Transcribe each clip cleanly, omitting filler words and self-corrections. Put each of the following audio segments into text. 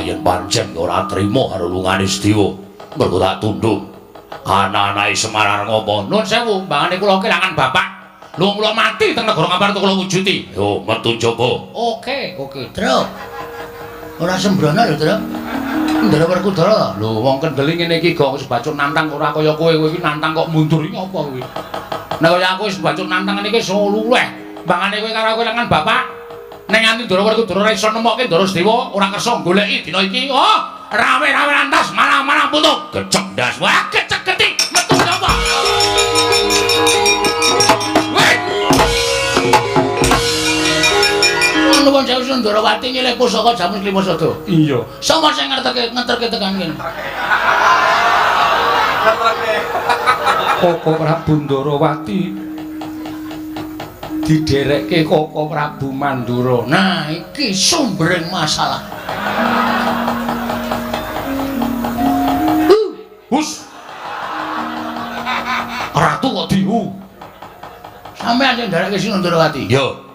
yen pancen ora trima karo lungane Sedewa. Mergo tak tunduk. Anak-anake Semar ngopo? Nuwun sewu, mbangane kula kelangan bapak. Lho kula mati teng negara Ngamarta kula wujuti. Yo metu njaba. Oke, Tru. Ora sembrono lho, Tru. Ndara Werkudara. Lho wong kendeli ngene iki kok wis bacun nantang ora kaya kowe iki nantang kok mundur iki apa kuwi? Nek kaya aku wis bacun nantang ngene iki soluleh. Mbangane kowe karo kelangan bapak. Ning nganti Ndara Werkudara ora iso nemokke Ndara Sedewa, ora kersa goleki dina iki. Oh, rame-rame lantas malah-malah putuk. Gecek ndas. Wah, gecek getik metu njaba. Nuwun sewu Sundarawati nyilih pusaka jaman Klimasada. Iya. Sapa sing ngeterke tekan kene? Koko Prabu Ndarawati diderekke Koko Prabu Mandura. Nah, iki sumbering masalah. Hus. Ratu kok dihu. Sampeyan sing nderekke Sundarawati. Yo.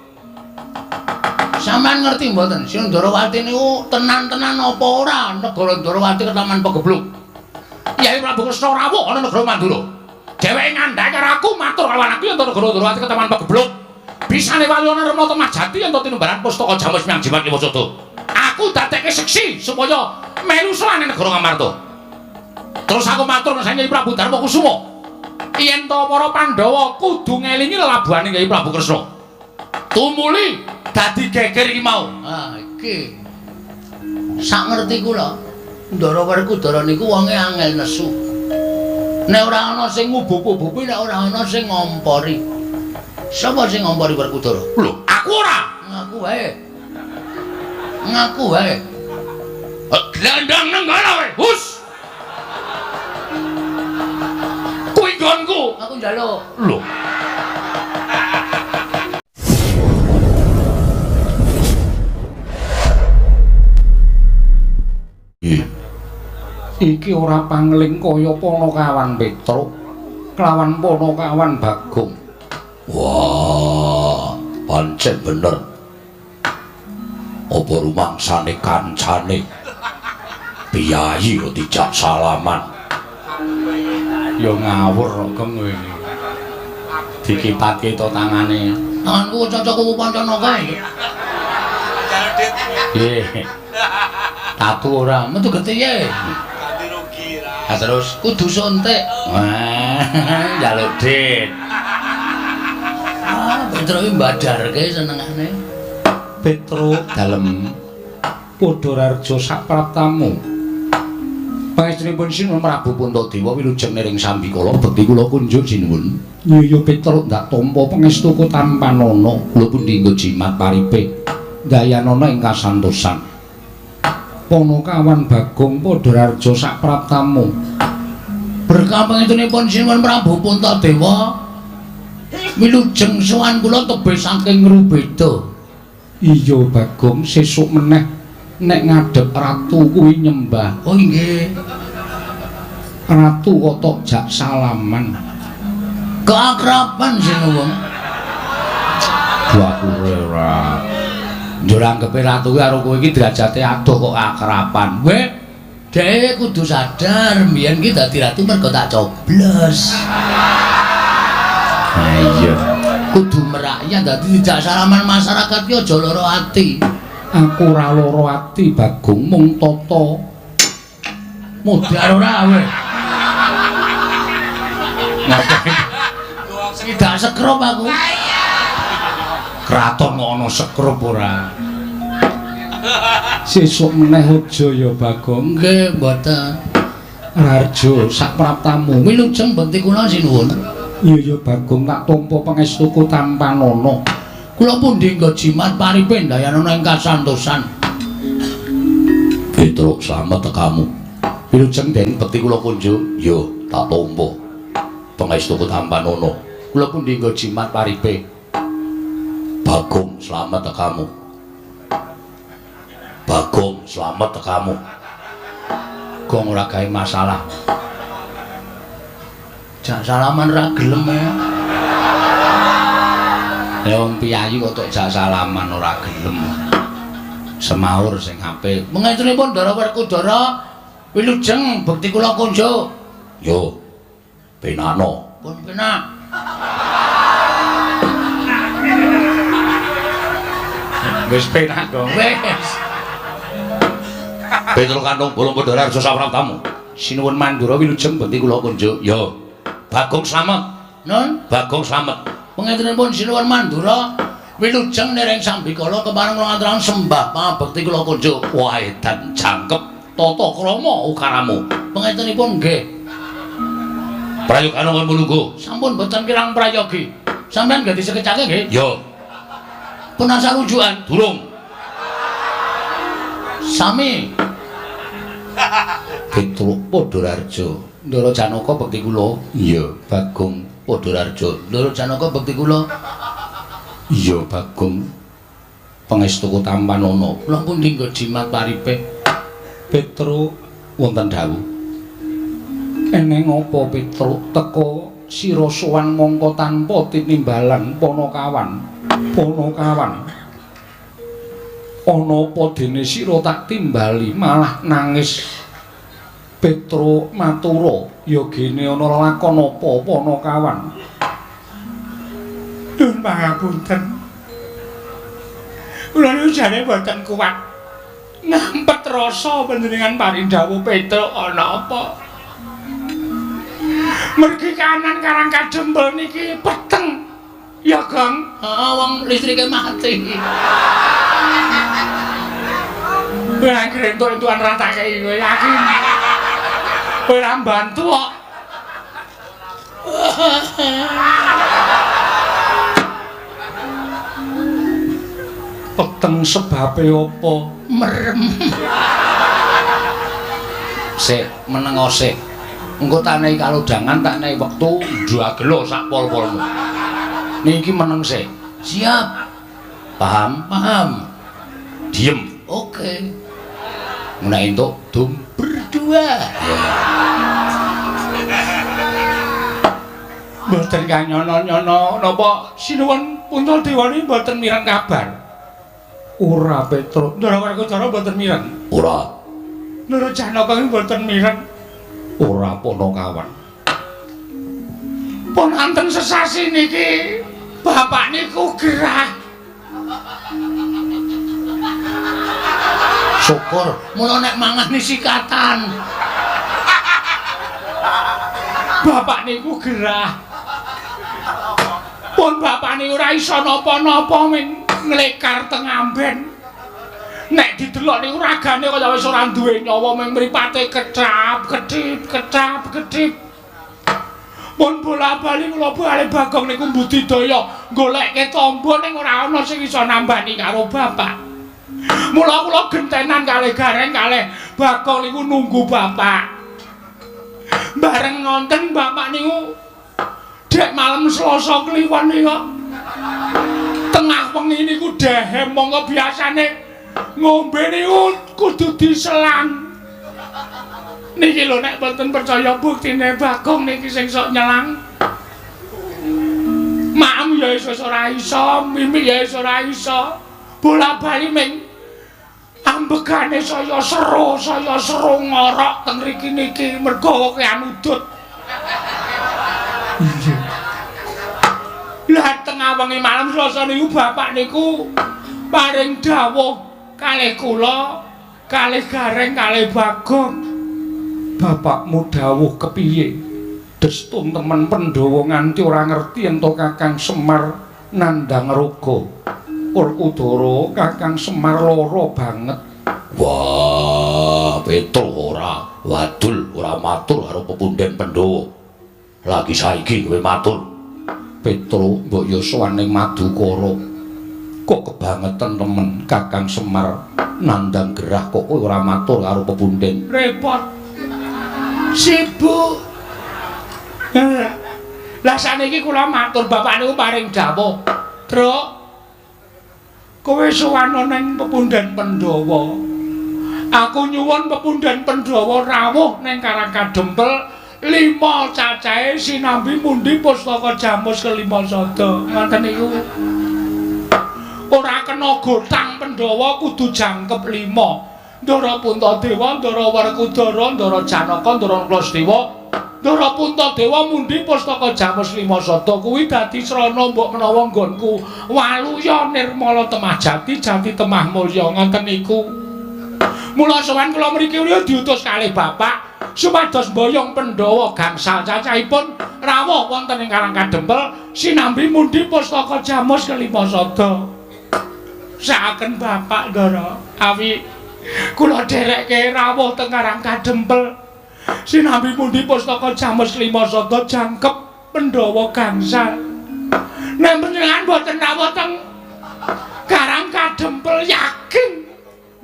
Sampeyan ngerti mboten, Sundarawati niku tenan-tenan apa ora negara Ndarawati ketaman pegebluk. Yai Prabu Kresna rawuh ana negara Mandura. Dheweke ngandhake karo aku matur karo anakku yen negara Ndarawati ketaman pegebluk. Bisane walyana Remata Majati yen tinimbalan pustaka Jamus Miang Jimat Klimasada. Aku dadekke seksi supaya melu sowane negara Ngamarta. Terus aku matur nang Yai Prabu Darma Kusuma. Yen to para Pandhawa kudu ngelingi lelabuhane Yai Prabu Kresna. Tumuli dadi geger iki mau. Ah, iki. Sak ngerti kula, Ndara Werkudara niku wonge angel nesu. Nek ora ana sing ngubuk-ubuki, nek ora ana sing ngompori. Sapa sing ngompori Werkudara? Lho, aku ora. Ngaku wae. Ngaku wae. Glandang nenggala wae. Hus. Kuwi nggonku. Aku njaluk. Lho. Iki ora pangling kaya Panakawan Petruk kelawan Panakawan Bagong. Wah, pancen bener. Apa rumangsane kancane piyayi kok dijak salaman. Ya ngawur kok kowe iki. Dikipatke to tangane. Tanganku cocok kuwi pancana kae. Nggih. Tatu ora, metu getihe. Ganti rugi ra. Terus kudu suntik. Wah, njaluk dit. Ah, Petruk iki mbadarke senengane. Petruk dalem Padhararja sapraptamu. Pangestunipun Sinuwun Prabu Puntadewa wilujeng nering sambikala bekti kula kunjuk sinuwun. Iya Petruk ndak tampa pangestuku tanpa nana kula pun dinggo jimat paripe. Dayanana ing kasantosan. Panakawan Bagong Padhararja sapraptamu. Berkah pangetunipun Sinuwun Prabu Puntadewa wilujeng sowan kula tebih saking Ngrubeda. Iya Bagong, sesuk meneh nek ngadhep ratu kuwi nyembah. Oh nggih. Ratu kok tok jak salaman. Keakraban Sinuwun. Aku ora. Njur anggepe ratu kuwi karo kowe iki derajate adoh kok akraban. Weh, dhek kudu sadar mbiyen ki dadi ratu mergo tak coblos. Ha iya. Kudu merakyat dadi dijak salaman masyarakat ki aja lara ati. Aku ora lara ati, Bagong, mung tata. Modar ora weh. Ngerti. Tidak sekrup aku. Kraton kok ana sekrup ora. Sesuk meneh aja ya Bagong. Nggih, mboten. Raja sapraptamu wilujeng bekti kula sinuwun. Iya ya Bagong, tak tampa pangestuku tanpa nana. Kula pun dinggo jimat paripe dayanana ing kasantosan. Petruk slamet tekamu. Wilujeng den bekti kula kunjuk. Yo, tak tampa pangestuku tanpa nana. Kula pun dinggo jimat paripe. Bagong slamet tekamu. Bagong slamet tekamu. Gong ora gawe masalah. Jak salaman ra gelem ya. Ya wong piyayi kok tok jak salaman ora gelem. Semaur sing apik. Mengentunipun Ndara Werkudara wilujeng bekti kula kunjuk. Yo. Penano. Pun penak. Wis penak dong. Wis. Petro Kantong Bolong Padara Arja Sapraptamu. Sinuwun Mandura wilujeng bekti kula kunjuk. Yo. Bagong Slamet. Nun, Bagong Slamet. Pengentunipun Sinuwun Mandura wilujeng nering sambikala kepareng kula ngaturaken sembah pangabekti kula kunjuk. Wah edan jangkep tata krama ukaramu. Pengentunipun nggih. Prayogan nuwun mulunggu. Sampun boten kirang prayogi. Sampeyan nggih disekecake nggih? Yo. Pun asal rujukan durung. Sami. Petruk Padhararja. Ndara Janaka bekti kula. Iya, Bagong Padhararja. Ndara Janaka bekti kula. Iya Bagong pangestuku tampanana kula pun dinggo jimat paripe Petruk wonten dawuh eneng apa Petruk teka sira sowan mangka tanpa tinimbalan Panakawan ana apa dene sira tak timbali malah nangis Petruk matura ya gene ana lakon apa Panakawan. Nuwun pangapunten. Kula niku jane boten kuat. Ngampet rasa panjenengan parindhawuh Petruk ana apa? Mergi kanan Karang Kadempel niki peteng. Ya, Kang. Heeh, wong listrike mati. Lah grentuk-entukan ratake kowe yakin. Ora mbantu kok. Peteng sebabe apa? Merem. Sik, menengo sik. Engko tak nehi kalodhangan, tak nehi wektu ndagelo sak pol-polmu. Niki meneng sik. Siap. Paham? Paham. Diem. Oke. Nek entuk dum berdua. Mboten kanyono-nyono napa sinuwun Punta Dewani mboten mireng kabar. Ora Petruk, Ndara Werkudara mboten mireng. Ora. Ndara Janaka mboten mireng. Ora Panakawan. Pun anten sesasi niki bapak niku gerah. Syukur, mula nek mangani sikatan. Bapak niku gerah. Pun bapak niku ora iso napa-napa ming nglekar teng amben. Nek didelok niku ragane kaya wis ora duwe nyawa ming mripate kedap-kedip. Pun bola-bali kula bali Bagong niku budidaya goleke tamba ning ora ana sing iso nambani karo bapak. Mula kula gentenan kalih Gareng kalih Bagong niku nunggu bapak. Bareng ngonten bapak niku dek malam Selasa kliwon niku. Tengah wengi niku dehem monggo biasane ngombe niku kudu diselang. Niki lho nek mboten percaya buktine Bagong niki sing sok nyelang. Maem ya wis ora iso, mimik ya wis ora iso. Bola-bali ming ambegane saya seru ngorok teng mriki niki mergo kean udut. Iya. Lah tengah wengi malam Selasa niku bapak niku paring dawuh kalih kula, kalih Gareng, kalih Bagong. Bapakmu dawuh kepiye? Destun temen Pandhawa nganti ora ngerti ento Kakang Semar nandhang raga. Werkudara Kakang Semar lara banget. Wah, Petruk ora wadul, ora matur karo pepundhen Pandhawa. Lagi saiki kowe matur. Petruk mbok yo sowan ning Madukara. Kok kebangetan temen Kakang Semar nandhang gerah kok kowe ora matur karo pepundhen. Repot. Sibuk. Lah saniki kula matur bapak niku paring dawuh. Truk. Kowe sowan ning pepundhen Pandhawa. Aku nyuwun pepundhen Pandhawa rawuh ning Karang Kadempel 5 cacahe sinambi mundi pustaka Jamus kelima sada. Ngoten niku. ora kena gotang Pandhawa kudu jangkep 5. Ndara Puntadewa, Ndara Werkudara, Ndara Janaka, Ndara Klasdewa, Ndara Puntadewa mundi pustaka Jamus Limasada kuwi dadi srana mbok menawa nggonku Waluya Nirmala Temah Jati, Jati Temah Mulya ngoten niku. Mula sowan kula mriki diutus kalih bapak supados mboyong Pandhawa gangsal cacahipun rawuh wonten ing Karang Kadempel sinambi mundi pustaka Jamus Limasada. Saken bapak Ndara awi kula dherekke rawuh teng Karang Kadempel sinambi mundi pustaka Jamus Limasada jangkep Pandhawa gangsal. Nek panjenengan boten rawuh teng Karang Kadempel yakin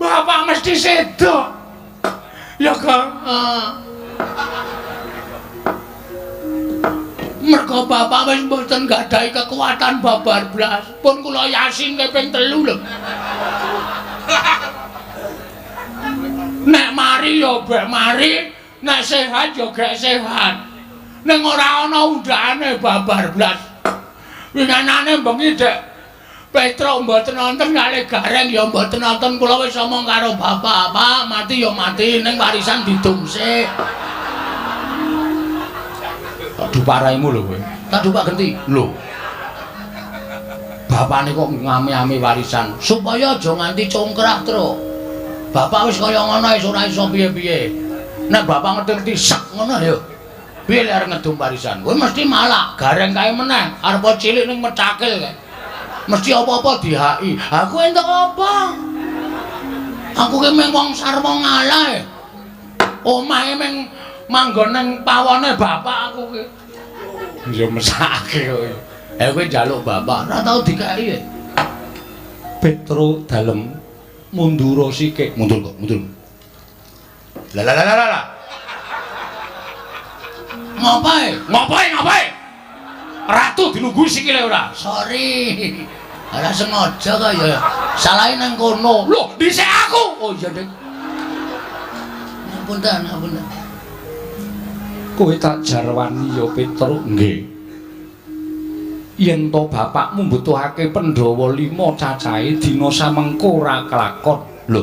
bapak mesti sedo. Ya Kang. Mergo bapak wis mboten gadahi kekuatan babar blas. Pun kula yasin kaping 3 lho. Nek mari ya bek mari, nek sehat ya gek sehat. Ning ora ana undhane babar blas. Winganane bengi Dek Petro mboten nonton kalih Gareng ya mboten nonton kula wis omong karo bapak, Pak, mati ya mati ning warisan didungsik. Aduh paraimu lho kowe. Tak Pak Genti. Lho. Bapakne kok ngami-ami warisan supaya aja nganti congkrah tru. Bapak wis kaya ngono wis ora iso piye-piye. Nek bapak ngerti sak ngono ya. Piye lek arep ngedum warisan? Kowe mesti malah Gareng kae meneh, arep cilik ning Mecakil kae. Mesti apa-apa dihaki. Aku entuk apa? Aku ki mung wong sarwa ngalah. Omahe mung manggon ning pawone bapak aku ki. Ya mesake kowe. Kowe njaluk bapak, ora tau dikai. Petro dalem mundur sikik. Mundur kok, mundur. Lah. Ngapain? Ratu dilungguhi sikile ora? Sorry. Ora sengaja kaya salahe nang kono. Lho, dhisik aku. Oh iya, Dik. Ngapunten. Kowe tak jarwani ya Petro. Nggih. Yen to bapakmu mbutuhake Pandhawa 5 cacahe dina samengko ora kelakon. Lho.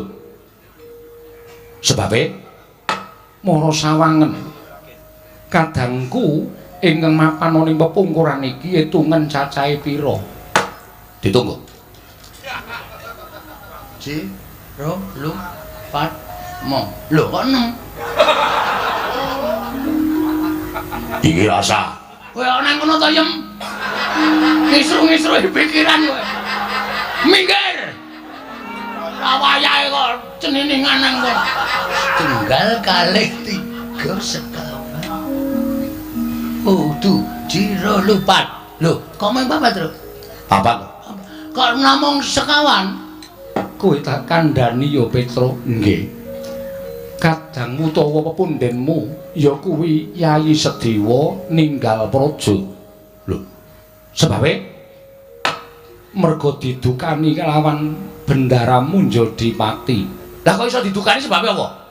Sebabe mara sawangen kadangku ingkang mapan ana ing pepungkuran iki hitungan cacahe pira? Ditunggu. Ji, ro, lu, pat, mo. Lho kok 6? Iki rasa. Kowe ana ngono to, Yem? Ngisru-ngisru pikiran kowe. Minggir. Rawayahe kok ceniningan nang kono. Tunggal kalih 3 sekawan. Tuh, jiro lupat. Lho, kok mung 4, Tru? 4. Kok namung sekawan? Kowe tak kandhani ya, Petro. Nggih. Kadangmu utawa pepundhenmu ya kuwi Yayi Sediwa ninggal praja. Lho, sebabe mergo didukani kelawan bendaramu Njodipati. Lah kok iso didukani sebabe apa?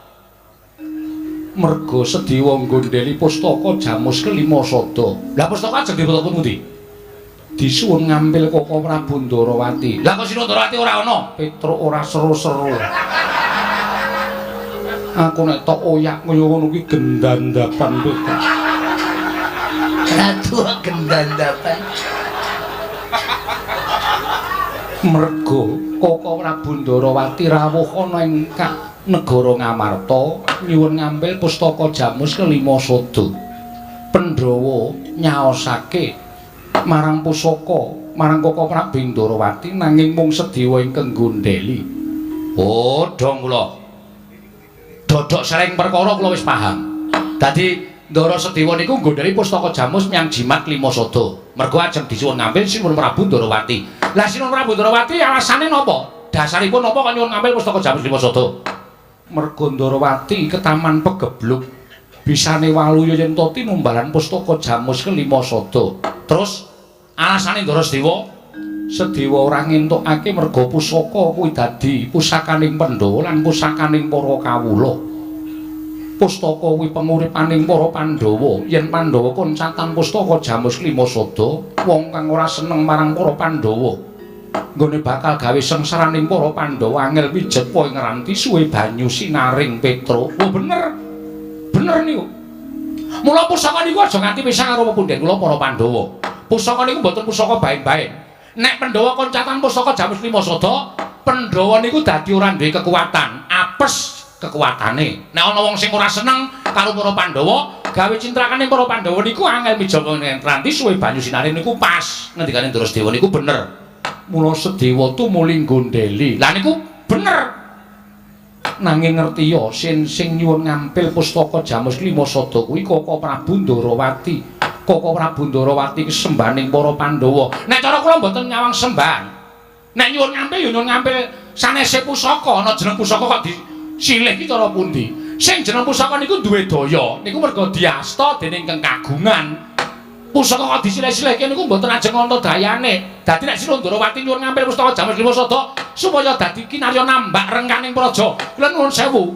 Mergo Sediwa nggondheli pustaka Jamus Limasada. Lah pustaka ajeng dipetokno pundi? Disuwun ngambil Koko Prabu Ndarawati. Lah kok Ndarawati ora ana? Petro ora seru-seru. Aku nek tok oyak kaya ngono kuwi gendandapan Petro. Ratu gendandapan. Mergo Koko Prabu Ndarawati rawuh ana ing negara Ngamarta nyuwun ngambil pustaka Jamus Limasada. Pandhawa nyaosake marang pusaka marang Koko Prabu Ndarawati nanging mung Sediwa ingkang nggondheli. Oh, dong kula. Dodok sering perkara kula wis paham. Dadi Ndara Sediwa niku nggondheli pustaka Jamus nyang Jimat Limasada. Mergo ajeng disuwun ngambil Sinuwun Prabu Ndarawati. Lah Sinuwun Prabu Ndarawati alasane napa? Dasaripun napa kok nyuwun ngambil pustaka Jamus Limasada? Mergo Ndarawati ketaman pegebluk bisane Waluya yen to tinumbalan pustaka Jamus Limasada. Terus alasane Ndara Sediwa ora ngentukake merga pusaka kuwi dadi pusakaning Pandhawa lan pusakaning para kawula. Pustaka kuwi penguripaning para Pandhawa. Yen Pandhawa kon catang pustaka Jamus Limasada, wong kang ora seneng marang para Pandhawa nggone bakal gawe sengsaraning para Pandhawa angel pijet poe ngranti suwe banyu sinaring Petro. Oh bener. Bener niku. Mula pusaka niku aja nganti pisah karo pepundhen kula para Pandhawa. Pusaka niku mboten pusaka bae-bae. Nek Pandhawa koncatan pusaka Jamus Lima Sada, Pandhawa niku dadi ora duwe kekuatan, apes kekuatane. Nek ana wong sing ora seneng karo para Pandhawa, gawe cintrakaning para Pandhawa niku angel mijaga ngranti suwe banyu sinare niku pas. Ngendikane Drasdewa niku bener. Mula Sedewa tumuli gondeli. Lah niku bener. Nanging ngerti ya sing nyuwun ngampil pustaka Jamus Lima Sada kuwi Koko Prabu Ndarawati. Koko Prabu Ndarawati kesembahaning para Pandhawa. Nek cara kula mboten nyawang sembahan. Nek nyuwun ngampil ya nyuwun ngampil sanese pusaka, ana jeneng pusaka kok disilih ki cara pundi. Sing jeneng pusaka niku duwe daya, niku merga diasta dening Kang Kagungan. Pusaka kok disilih-silihke niku mboten ajeng ana dayane. Dadi nek Sira Ndarawati nyuwun ngampil pustaka Jamus Lima Sada supaya dadi kinarya nambak rengkaning praja. Kula nuwun sewu.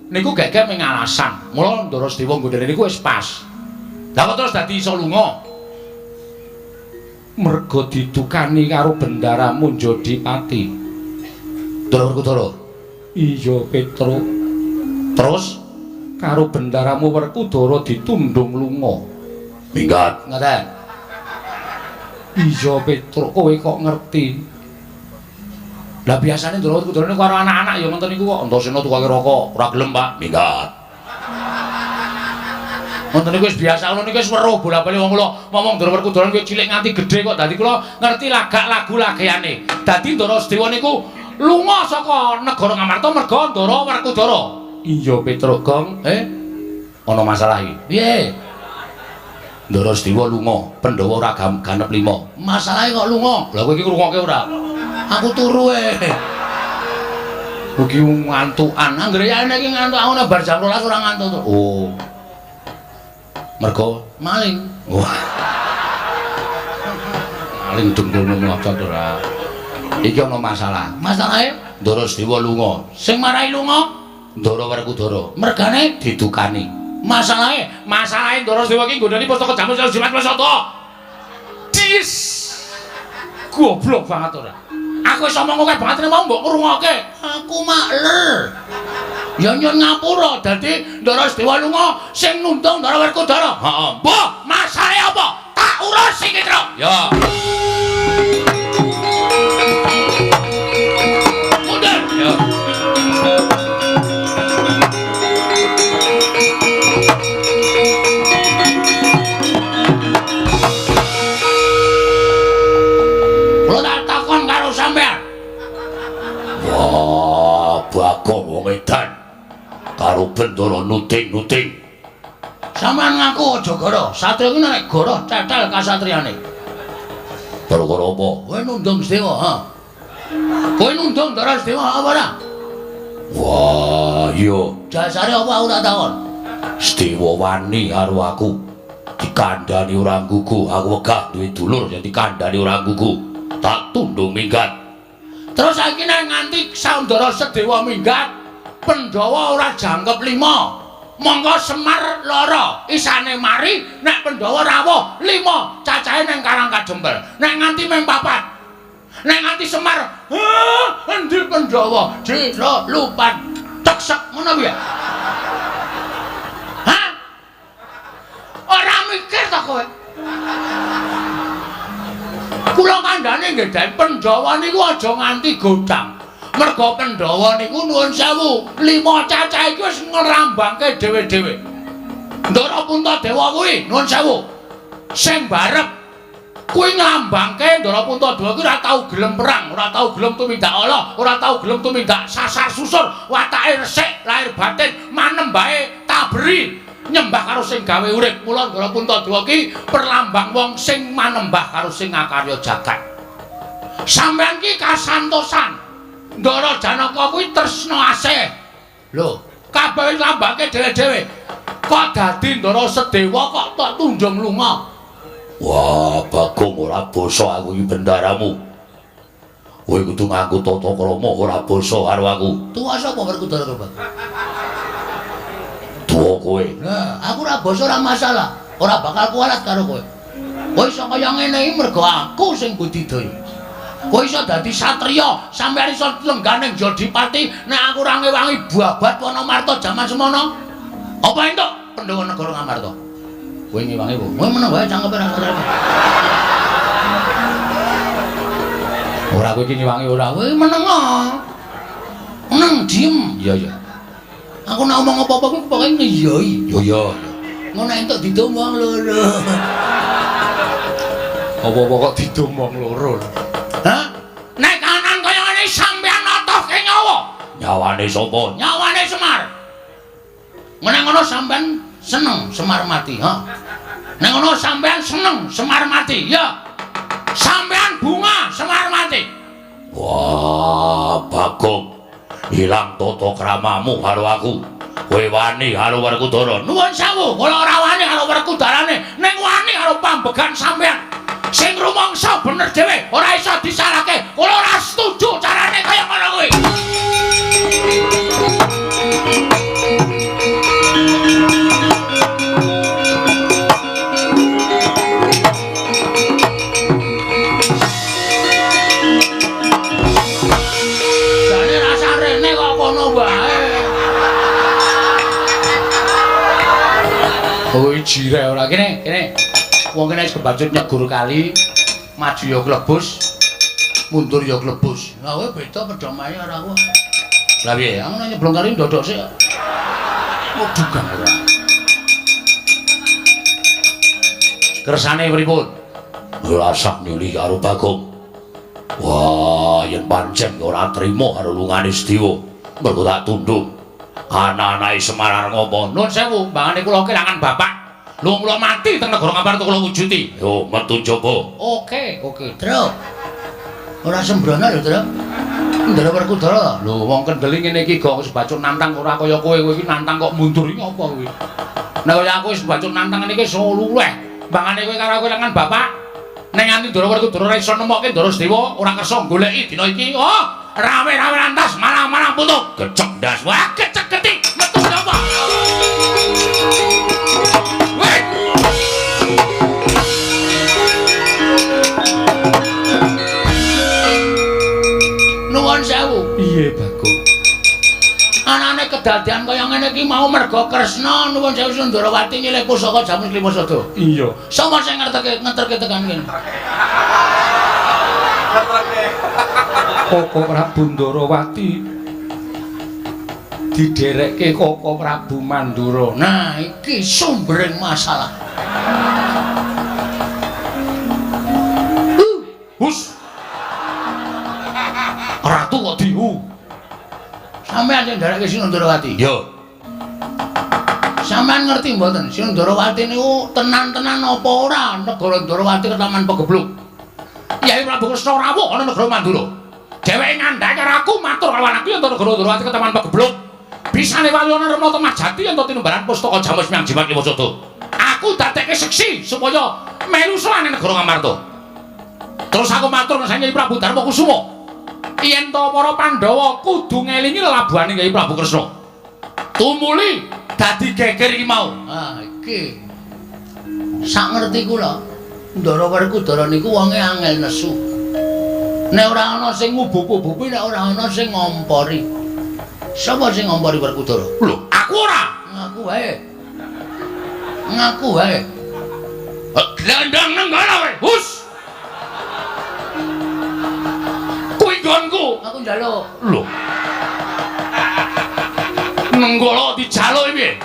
Niku gek-gek ming alasan. Mula Drasdewa nggodhene niku wis pas. Lah kok terus dadi iso lunga? Merga ditukani karo bendaramu Jodipati. Ndara Werkudara. Iya, Petro. Terus karo bendaramu Werkudara ditundung lunga. Minggat. Ngaten. Iya, Petro, kowe kok ngerti. Lah biasane Ndara Werkudara niku karo anak-anak ya ngoten niku kok. Antasena tukake rokok, ora gelem, Pak. Minggat. Wonten niku wis biasa ngono niku wis weruh bola-bali wong kula ngomong Ndara Werkudara kuwi cilik nganti gedhe kok dadi kula ngerti lagak lagu lageane. Dadi Ndara Sedewa niku lunga saka negara Ngamarta merga Ndara Werkudara. Iya Petro Gong, ana masalah iki. Piye? Ndara Sedewa lunga, Pandhawa ora ganep 5. Masalahe kok lunga? Lah kowe iki ngrungokke ora? Aku turu Iki ngantukan. Anggere ya iki ngantuk aku nek bar jam 12 ora ngantuk. Oh. Mergo maling. Wah. Maling dengkulmu ngotot ora. Iki ana masalah. Masalahe Ndara Sedewa lunga. Sing marahi lunga Ndara Werkudara. Mergane didukani. Masalahe Ndara Sedewa iki nggodani pustaka Jamus Lima Sada. Cis. Goblok banget ora. Aku wis omong akeh banget mau mbok ngrungokke. Aku makler. Ya nyun ngapura dadi Ndara Sedewa lunga sing nundung Ndara Werkudara. Heeh. Mbah, masalahe apa? Tak urus iki, Tru. Ya. Mundur. Ya. Kula tak takon karo sampean. Wah, Bagong wong edan. Karo bendara nuting-nuting. Sampeyan ngaku aja goro, satria ku nek goro cetel kasatriane. Perkara apa? Kowe nundung Sedewa, ha? Kowe nundung Ndara Sedewa apa ora? Wah, iya. Dasare apa aku tak takon? Sedewa wani karo aku. Dikandhani ora nggugu, aku wegah duwe dulur yen dikandhani ora nggugu. Tak tundung minggat. Terus saiki nek nganti Ndara Sedewa minggat, Pandhawa ora jangkep 5. Monggo Semar loro isane mari nek Pandhawa rawuh 5 cacahe ning Karang Kadempel. Nek nganti mung 4. Nek nganti Semar, endi Pandhawa? Jila lupat teksek ngono kuwi ya. Hah? Ora mikir to kowe? Kula kandhane nggih Dai Pandhawa niku aja nganti godang. Merga Pandhawa niku nuwun sewu, 5 cacah iki wis ngrambangke dhewe-dhewe. Ndara Puntadewa kuwi nuwun sewu. Sing barep kuwi nglambangke Ndara Puntadewa kuwi ora tau gelem perang, ora tau gelem tumindak ala, ora tau gelem tumindak sasar susur, watake resik, lahir batin manembahe taberi. Nyembah karo sing gawe urip. Mula Ndara Puntadewa ki perlambang wong sing manembah karo sing ngakarya jagat. Sampeyan ki kasantosan. Ndara Janaka kuwi tresna asih. Lho, kabeh wis lambake dhewe-dhewe. Kok dadi Ndara Sedewa kok tak tunjung lunga? Wah, Bagong ora basa aku iki bendaramu. Kowe kudu nganggo tata krama ora basa karo aku. Tuwa sapa Werkudara karo? Tuwa kowe. Nah, aku ora basa ora masalah. Ora bakal kualat karo kowe. Kowe iso kaya ngene iki mergo aku sing budidaya. Kowe iso dadi satriya, sampeyan iso lengganing Jodipati, nek aku ora ngewangi babat Wonomarta jaman semono. Apa entuk Pandhawa negara Ngamarta? Kowe ngewangi apa? Kowe meneng wae cangkepe ra ngerti. Ora kowe iki ngewangi ora, kowe meneng. Meneng diem. Iya iya. Aku nek ngomong apa-apa kuwi pokoke ngiyoi. Yo yo. Ngono entuk didomong loro. Apa-apa kok didomong loro. Hah? Nek kanan kaya ngene sampeyan natohke nyawa. Nyawane sapa? Nyawane Semar. Nek ngono sampeyan seneng Semar mati, ha? Nek ngono sampeyan seneng Semar mati, ya. Sampeyan bunga Semar mati. Wah, Bagong. Hilang tata kramamu karo aku. Kowe wani karo Werkudara. Nuwun sewu, kula ora wani karo Werkudarane, ning wani karo pambegan sampeyan. Sing rumangsa bener dhewe, ora iso disalahke. Kula ora setuju carane kaya ngono kuwi. Oh jire ora kene wong kene wis kebacut nyegur kali maju ya klebus mundur ya klebus lha kowe beda padha mae ora aku lha piye aku nyeblong kali ndodok sik dugang ora kersane pripun rasah nili karo Bagong wah yen pancen ora trima karo lungane Sedewa mergo tak tunduk anak-anake Semar ngopo nuwun sewu mbangane kula kelangan bapak lho kula mati teng negara Ngamarta kula wujuti yo metu coba oke Tru ora sembrono lho Tru ndara Werkudara lho wong kendeli ngene iki kok wis bacuk nantang ora kaya kowe iki nantang kok mundur iki apa kuwi nek kaya aku wis bacuk nantang ngene iki soluleh mbangane kowe karo kelangan bapak ning nganti Ndara Werkudara ora iso nemokke Ndara Sedewa ora kersa goleki dina iki oh rame-rame lantas marang-marang putuk gecek ndas wah gecek getik metu apa weh nuwun sewu piye Bagong anane kedadian kaya ngene iki mau merga Kresna nuwun sewu Sundarawati nyilih pusaka jaman Klimasada iya sapa sing ngeterke tekan kene Koko Prabu Ndarawati diderekke Koko Prabu Mandura. Nah, iki sumbering masalah. Hus. Ratu kok dihu. Sampeyan sing nderekke Ndarawati. Yo. Sampeyan ngerti mboten, Ndarawati niku tenan-tenan apa ora negara Ndarawati ketaman pegebluk. Yai Prabu Kresna rawuh ana negara Mandura. Dheweke ngandhake karo aku matur karo anakku yen negara Ndarawati ketaman pegebluk. Bisane walyana Rama Tamajati yen tinimbalan pustaka Jamus Myang Jimat Klimasada. Aku dadekke seksi supaya melu serane negara Ngamarta. Terus aku matur nang Yai Prabu Darma Kusuma. Yen to para Pandhawa kudu ngelingi lelabuhane Yai Prabu Kresna. Tumuli dadi geger iki mau. Ah iki. Sak ngerti kula. Ndara Werkudara niku wonge angel nesu. Nek ora ana sing ngubup-ubupi, nek ora ana sing ngompori. Sapa sing ngompori Werkudara? Lho, aku ora. Ngaku wae. Ngaku wae. Glandang nenggala wae. Hus. Kuwi nggonku. Aku njaluk. Lho. Nenggala dijaluk piye?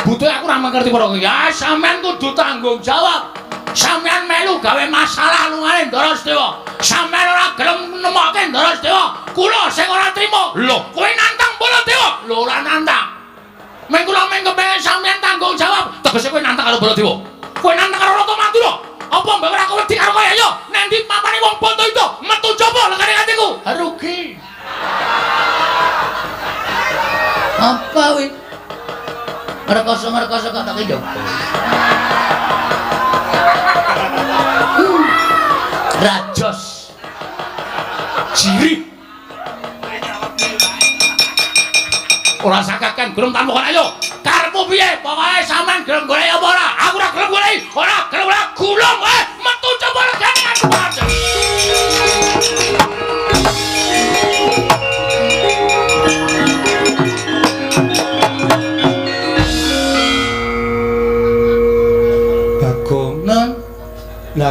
Butuh aku ora ngerti para ya sampean kudu tanggung jawab. Sampeyan melu gawe masalah lungane Ndara Sedewa. Sampeyan ora gelem nemokke Ndara Sedewa. Kula sing ora trima. Lho, kowe nantang Baladewa. Lho, ora nantang. Meng kula meng kepengin sampeyan tanggung jawab. Tegese kowe nantang karo Baladewa. Kowe nantang karo Rata Mandura. Apa mbok ora wedi karo kowe yo? Nek ndi papane wong bondo itu metu coba lekane atiku. Rugi. Apa kuwi? Ngerkoso-ngerkoso kok tak yo. Rajos Jiri ora sakaken gurung tamukan ayo karepmu piye pokoke sampean gelem golek apa ora aku ora gelem golek ora gelem gulung metu coba legane aku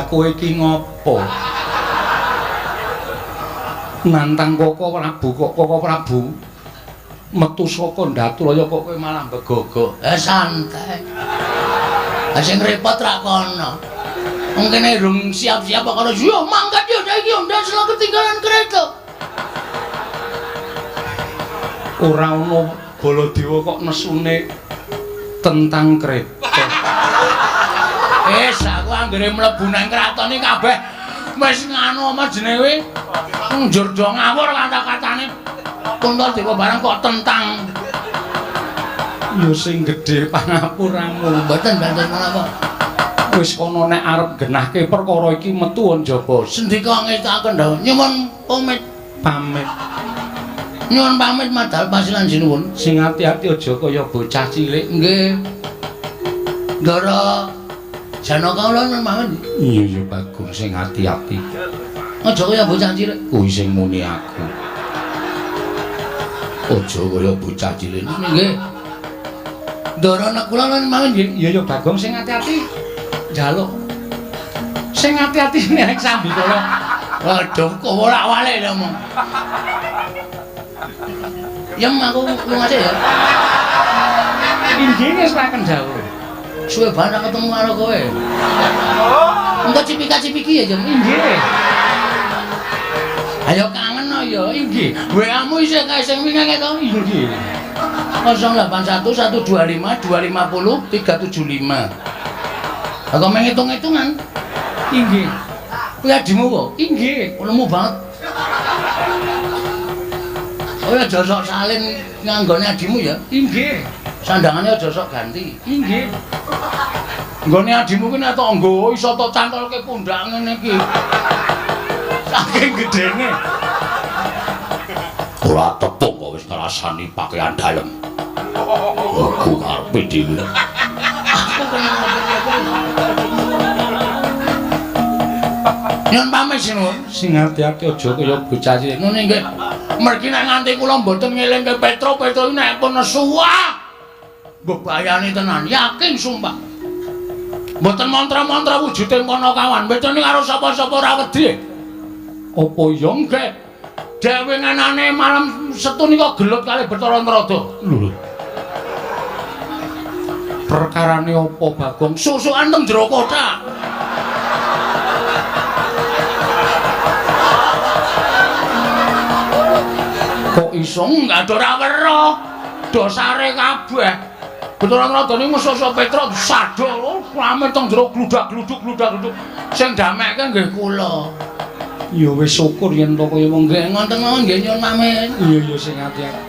kowe iki ngopo? Nantang Koko Prabu metu saka Ndaturaya kok kowe malah begogo. Santai. Ha sing repot ra kono. Wong kene durung siap-siap kok karo yo mangkat yo saiki yo ndas ketinggalan kereta. Ora ono Baladewa kok nesune tentang kereta. Aku anggere mlebu nang kratone kabeh wis nganu apa jenenge njur do ngawur kata-katane. Puntadewa barang kok tentang yo sing gedhe pangapuramu. Mboten menapa. Wis kono nek arep genahke perkara iki metu njaba. Sendika ngestaken dawuh nyuwun pamit. Nyuwun pamit madhal pasilan sinuwun. Sing ati-ati aja kaya bocah cilik. Nggih. Ndara Janaka kula pamit. Iya Bagong sing ati-ati. Aja kaya bocah cilik. Kuwi sing muni aku. Aja kaya bocah cilik. Nggih. Ndara nek kula pamit nggih. Iya Bagong sing ati-ati. Njaluk. Sing ati-ati nek sambi kula. Waduh kok wolak-walik lho mong. Yang aku lunga aja ya. Inggih wis paken dawuh. Suwe banget ketemu karo kowe. Engko cipika-cipiki ya, Jeng. Inggih. Ayo kangen no ya, inggih. WA-mu isih kae sing wingi to? Inggih. 081 125 250 375. Aku menghitung-hitungan. Inggih. Kuwi adimu kok? Inggih. Lemu banget. Oh ya aja sok salin nganggone adimu ya. Inggih. Sandangane aja sok ganti. Inggih. Nggone adimu ki nek tok nggo iso tok cantolke pundak ngene iki. Saking gedene. Ora tepung kok wis ngrasani pakaian dalem. Aku karepe dhewe. Nyun pamit sinuwun. Sing ati-ati aja kaya bocah cilik. Ngene nggih. Mergi nek nganti kula mboten ngelingke Petro iki nek pun suwah. Bebayane tenan, yakin sumpah. Mboten mantra-mantra wujude kono kawan, betone karo sapa-sapa ora wedi. Apa ya nggih? Dewe ngenane malam Setu nika gelut kalih Bathara Narada. Lho. Perkarane apa Bagong? Susukan teng jero kotak. Kok iso enggak ora weruh. Dosare kabeh. Bathara Narada niku musuh Petra sadol rame teng jero gludak-gluduk. Sing damekke nggih kula. Ya wis syukur yen to kaya wong nggih ngoten mawon nggih nyuwun pamit. Iya sing ati-ati.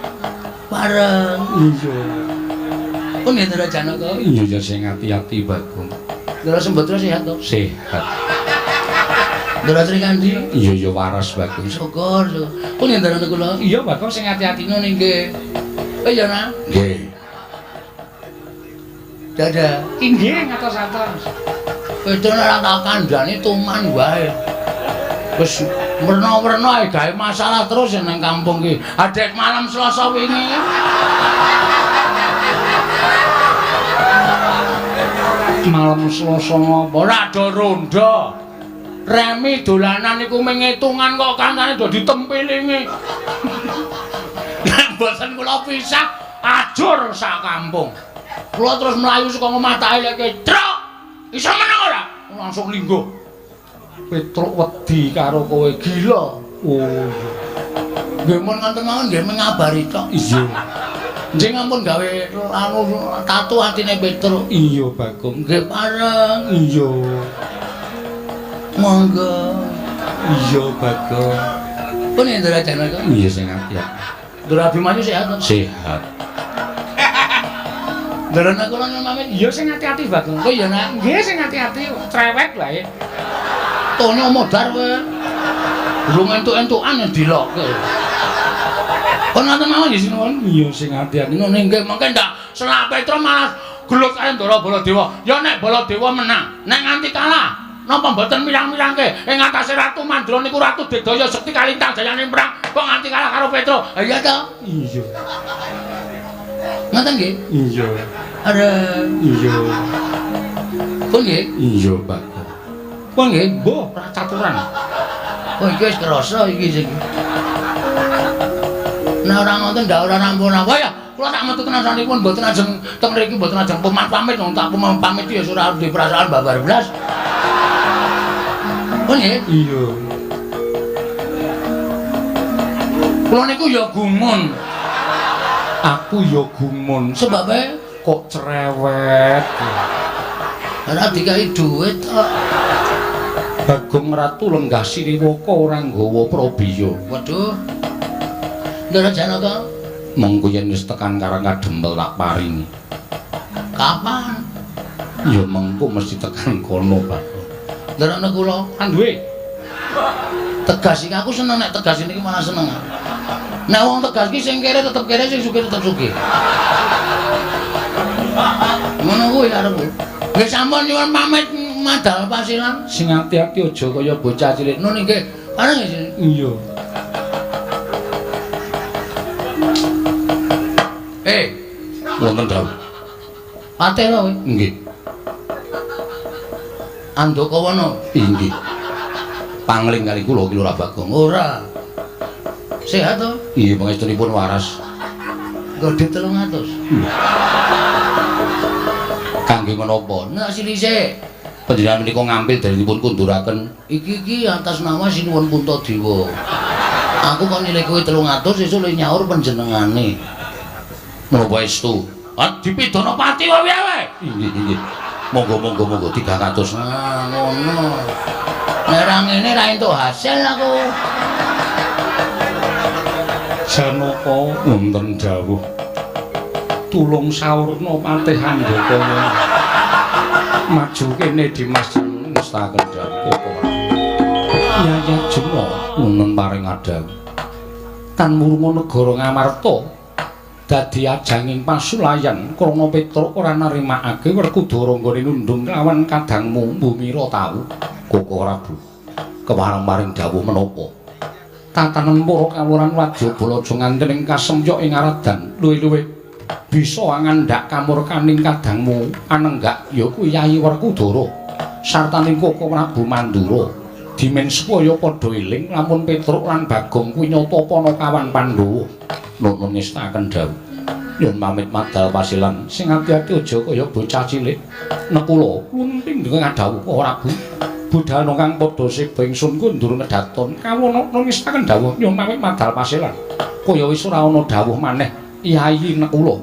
Bareng. Iya. Pun yen Ndara Janaka. Iya sing ati-ati Bagong. Ndara Sembadra sehat to? Sehat. Ndara Srikandi? Iya waras Bagong. Syukur. Pun yen Ndara kula. Iya Bagong sing ati-ati nggih. Iya nak? Nggih. Dadah. Inggih ngatos-atos. Pedro ora tak kandhani tuman wae. Wis werna-werna ae gawe masalah terus nang kampung iki. Adek malam Selasa wingi. Malam Selasa ngopo? Ora do ronda. Remi dolanan niku mengitungan kok kancane do ditempilingi. Nek boten kula pisah ajur sak kampung. Kula terus mlayu saka omah tak eleke, "Truk, iso meneng ora?" Langsung linggo. Petruk wedi karo kowe gila. Oh. Nggih mun ngoten mawon nggih ngabari tok. Iya. Njing ampun gawe anu tatu atine Petruk. Iya, Bagong. Nggih pareng. Iya. Monggo. Iya, Bagong. Pun Ndara Janaka. Iya sing ati-ati. Ndara Abimanyu sehat to? Sehat. Ndara kula nyuwun pamit. Iya sing ati-ati Bagong. Kok ya nak? Nggih sing ati-ati. Trewek wae. Tone modar kowe. Durung entuk-entukan dilokke. Kon ngoten mawon nggih sinuwun. Iya sing ati-ati. Ngene nggih mengke ndak selak Petra malah gelut karo Ndara Baladewa. Ya nek Baladewa menang, nek nganti kalah, napa mboten mirang-mirangke ing atase Ratu Mandra niku Ratu Digdaya Sekti kalintang jayane perang kok nganti kalah karo Petra. Ha iya to? Iya. Ngoten nggih? Iya. Are iya. Pun nggih? Iya, Pak. Wah nggih, mbah, caturan. Oh iki wis krasa iki sing. Nek ora ngoten ndak ora rampun apa ya. Kula tak metu tenan sanipun mboten ajeng teng mriki mboten ajeng pamit wong tak pamit ya ora duwe perasaan babar blas. Oh nggih? Iya. Kula niku ya gumun. Aku ya gumun. Sebabe kok cerewet. Ora dikai dhuwit kok. Bagong Ratu lenggah Siriwaka ora nggawa Prabiya. Waduh. Ndara Janaka mengko yen wis tekan Karang Kadempel tak paringi. Kapan? Ya mengko mesti tekan kono, Pak. Ndara kula kan duwe. Tegas iki aku seneng nek tegas niki malah seneng. Nek wong tegas ki sing kere tetep kere sing sugih tetep sugih. Ngono kuwi arepku. Nggih sampun nyuwun pamit madal pasilan. Sing ati-ati aja kaya bocah cilik. Nun nggih. Pareng nggih. Iya. Wonten dawuh. Patih to kowe? Nggih. Andakawana? Inggih. Pangling kali kula ki Lurah Bagong. Ora. Sehat to? Iya, pangestunipun waras. Godhe 300. Kangge menapa? Nek silise panjenengan menika ngambil dari dipun kunduraken. Iki atas nama Sinuwun Puntadewa. Aku kok nilai kowe 300 sesuk le nyaur panjenengane. Menapa estu? Dipidana pati wae wae. Nggih. Monggo 300. Ah, ngono. Nek ra ngene ra entuk hasil aku. Janaka wonten dawuh. Tulung sawurna patih Handaka. Maju kene Dimas mestaken dawuh kok. Nyaya Jena wonten paring adang. Kan murma negara Ngamarta dadi ajanging pasulayan krana Petruk ora narimakake Werkudara nggone nundung lawan kadangmu Bumira tau. Koko Prabu. Kepareng-paring dawuh menapa? Tatanen para kawuran Wadyabala aja nganten ing kasemyok ing aradan luwih-luwih bisa ngandhak kamurkaning kadangmu anenggak ya kuwi Yayi Werkudara sartaning Koko Prabu Mandura. Dimen supaya padha eling lamun Petruk lan Bagong kuwi nyata Panakawan Pandhawa. Nuwun ngestaken dawuh. Nyuwun pamit madal pasilan sing ati-ati aja kaya bocah cilik. Nek kula lunting dengan dawuh Prabu. Budhana kang padha seba ingsun kundur nedaton kawono ngestaken dawuh nyuwun pamit madal pasilan. Kaya wis ora ana dawuh maneh Yayi nek kula.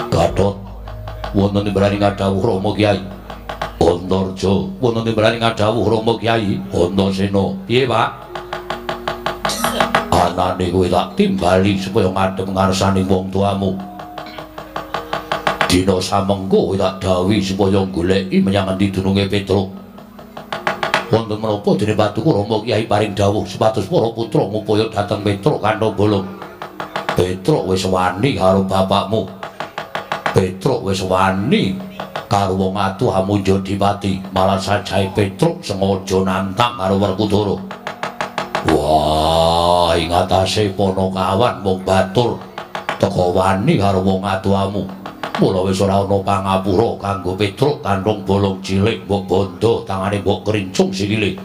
Gatot wonten berani ngadhawuh Rama Kyai. Antarja wonten berani ngadhawuh Rama Kyai. Antasena. Piye, Pak? Anane kowe tak timbali supaya ngadhep ngarsane wong tuamu. Dina samengko kowe tak dawuhi supaya goleki menyang endi dununge Petruk. Wonten menapa dene Patuku Rama Kyai paring dawuh supados para putra ngupaya dhateng Petruk kantha bolong. Petruk wis wani karo bapakmu. Petruk wis wani karo wong atuh Amunjadipati, malah sajahe Petruk sengaja nantang karo Werkudara. Wah, ing atase Panakawan wong batur teka wani karo wong atuhamu. Mula wis ora ana pangapura kanggo Petruk kantong bolong cilik mbok bondo tangane mbok krincung sikile.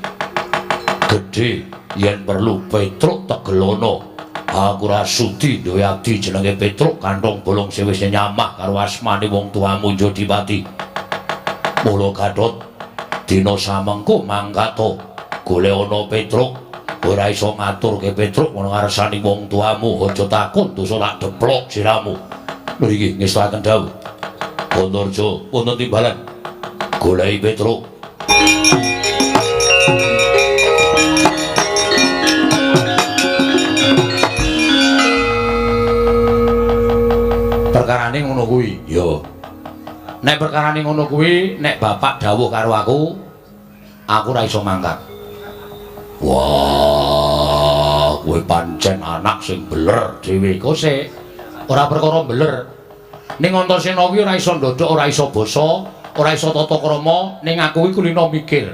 Gedhe yen perlu Petruk tegelono. Aku ra sudi duwe abdi jenenge Petruk kantong bolong sing wis nyamah karo asmane wong tuamu Jodipati. Mula Gatot dina samengko mangkat golek ana Petruk. Ora iso ngaturke Petruk ana ngarsane wong tuamu, aja takon dosa tak deplok siramu. Lho iki ngestaken dawuh. Antarja wonten timbalan. Goleki Petruk. Perkarane ngono kuwi. Ya. Nek perkarane ngono kuwi, nek bapak dawuh karo aku ora iso mangkat. Wah, kowe pancen anak sing beler dhewe. Kok sik ora perkara beler. Ning Antasena kuwi ora iso ndodhok, ora iso basa, ora iso tata krama, ning aku kuwi kulina mikir.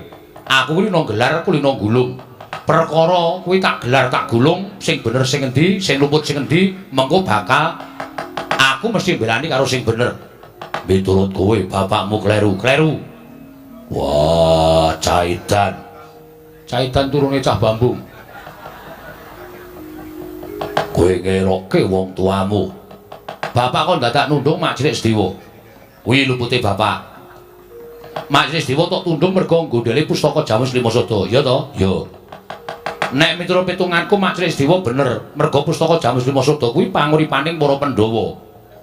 Aku kuwi kulina gelar, kulina gulung. Perkara kuwi tak gelar tak gulung, sing bener sing endi, sing luput sing endi, mengko bakal aku mesti mbelani karo sing bener. Miturut kowe bapakmu kleru. Wah, Caidan. Caidan turune cah Bambung. Kowe ngerokke wong tuamu. Bapak kok dadak nundung Majelis Dewa. Kuwi lupute bapak. Majelis Dewa tok tundung mergo nggondhele pustaka Jamus Lima Sada, ya to? Ya. Nek miturut pitunganku Majelis Dewa bener, mergo pustaka Jamus Lima Sada kuwi panguripaning para Pandhawa.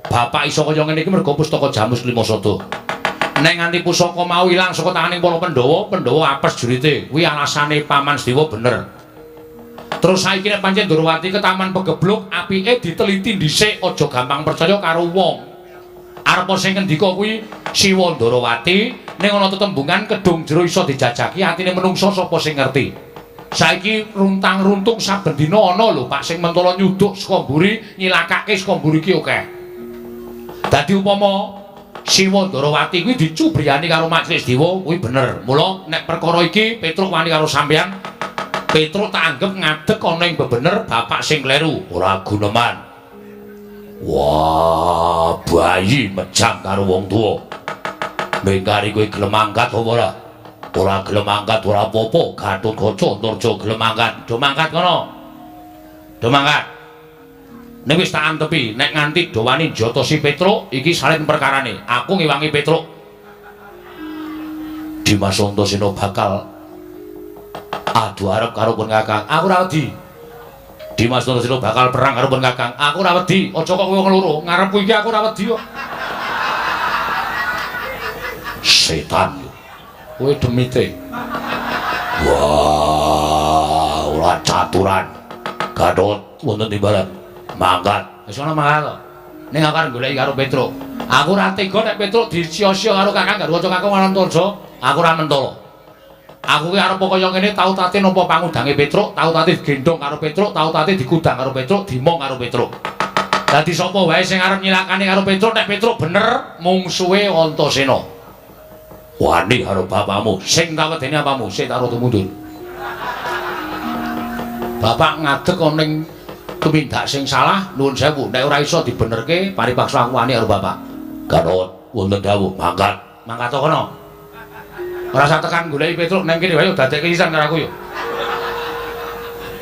Bapak iso kaya ngene iki mergo pustaka Jamus Lima Sada. Nek nganti pusaka mau ilang saka tanganing para Pandhawa, Pandhawa apes jurite. Kuwi alasane Paman Dewa bener. Terus saiki nek pancen Ndorowati ke Taman Pegebluk, apike diteliti dhisik, aja gampang percaya karo wong. Arepa sing ngendika kuwi Siwa Ndorowati, ning ana tetembungan kedung jero iso dijajaki atine menungsa sapa sing ngerti. Saiki runtang-runtung saben dina ana lho Pak sing mentala nyuduk saka mburi, nyilakake saka mburi ki akeh. Dadi upama Siwa Ndorowati kuwi dicubriyani karo Majelis Dewa kuwi bener. Mula nek perkara iki Petruk wani karo sampeyan, Petruk tak anggap ngadeg ana ing bebener bapak sing kleru, ora guneman. Wah, bayi mejang karo wong tuwa. Mengkari kowe gelem angkat apa ora? Ora gelem angkat ora apa-apa, Gatotkaca Antarja gelem angkat. Do mangkat kono. Do mangkat. Nek wis tak antepi, nek nganti do wani njotosi Petruk, iki salin perkarane. Aku ngewangi Petruk. Dimas Antasena bakal adu arep karo pun Kakang. Aku ora wedi. Dimas Antasena bakal perang karo pun Kakang. Aku ora wedi. Aja kok kowe wong loro, ngarepku iki aku ora wedi kok. Setan. Kowe demite. Wah, ora caturan. Gatot wonten timbalan. Mangkat. Wis ana mangkat to. Ning aku arep goleki karo Petruk. Aku ora tega nek Petruk disia-sia karo Kakang Garwaca Kakang Antarja. Aku ora mentala. Aku ki arep kaya ngene tau tate nampa pangudange Petruk, tau tate digendhong karo Petruk, tau tate digudang karo Petruk, dimong karo Petruk. Dadi sapa wae sing arep nyilakane karo Petruk nek Petruk bener mungsuhe Antasena. Wani karo bapakmu, sing tak wedeni apamu, sik tak rada mundur. Bapak ngadeg ana ning tumindak sing salah, nuwun sewu, nek ora iso dibenerke, paripaksa aku wani karo bapak. Garot wonten dawuh, mangkat. Mangkat kono. Ora usah tekan goleki Petruk nang kene wae dadekke isan karo aku yo.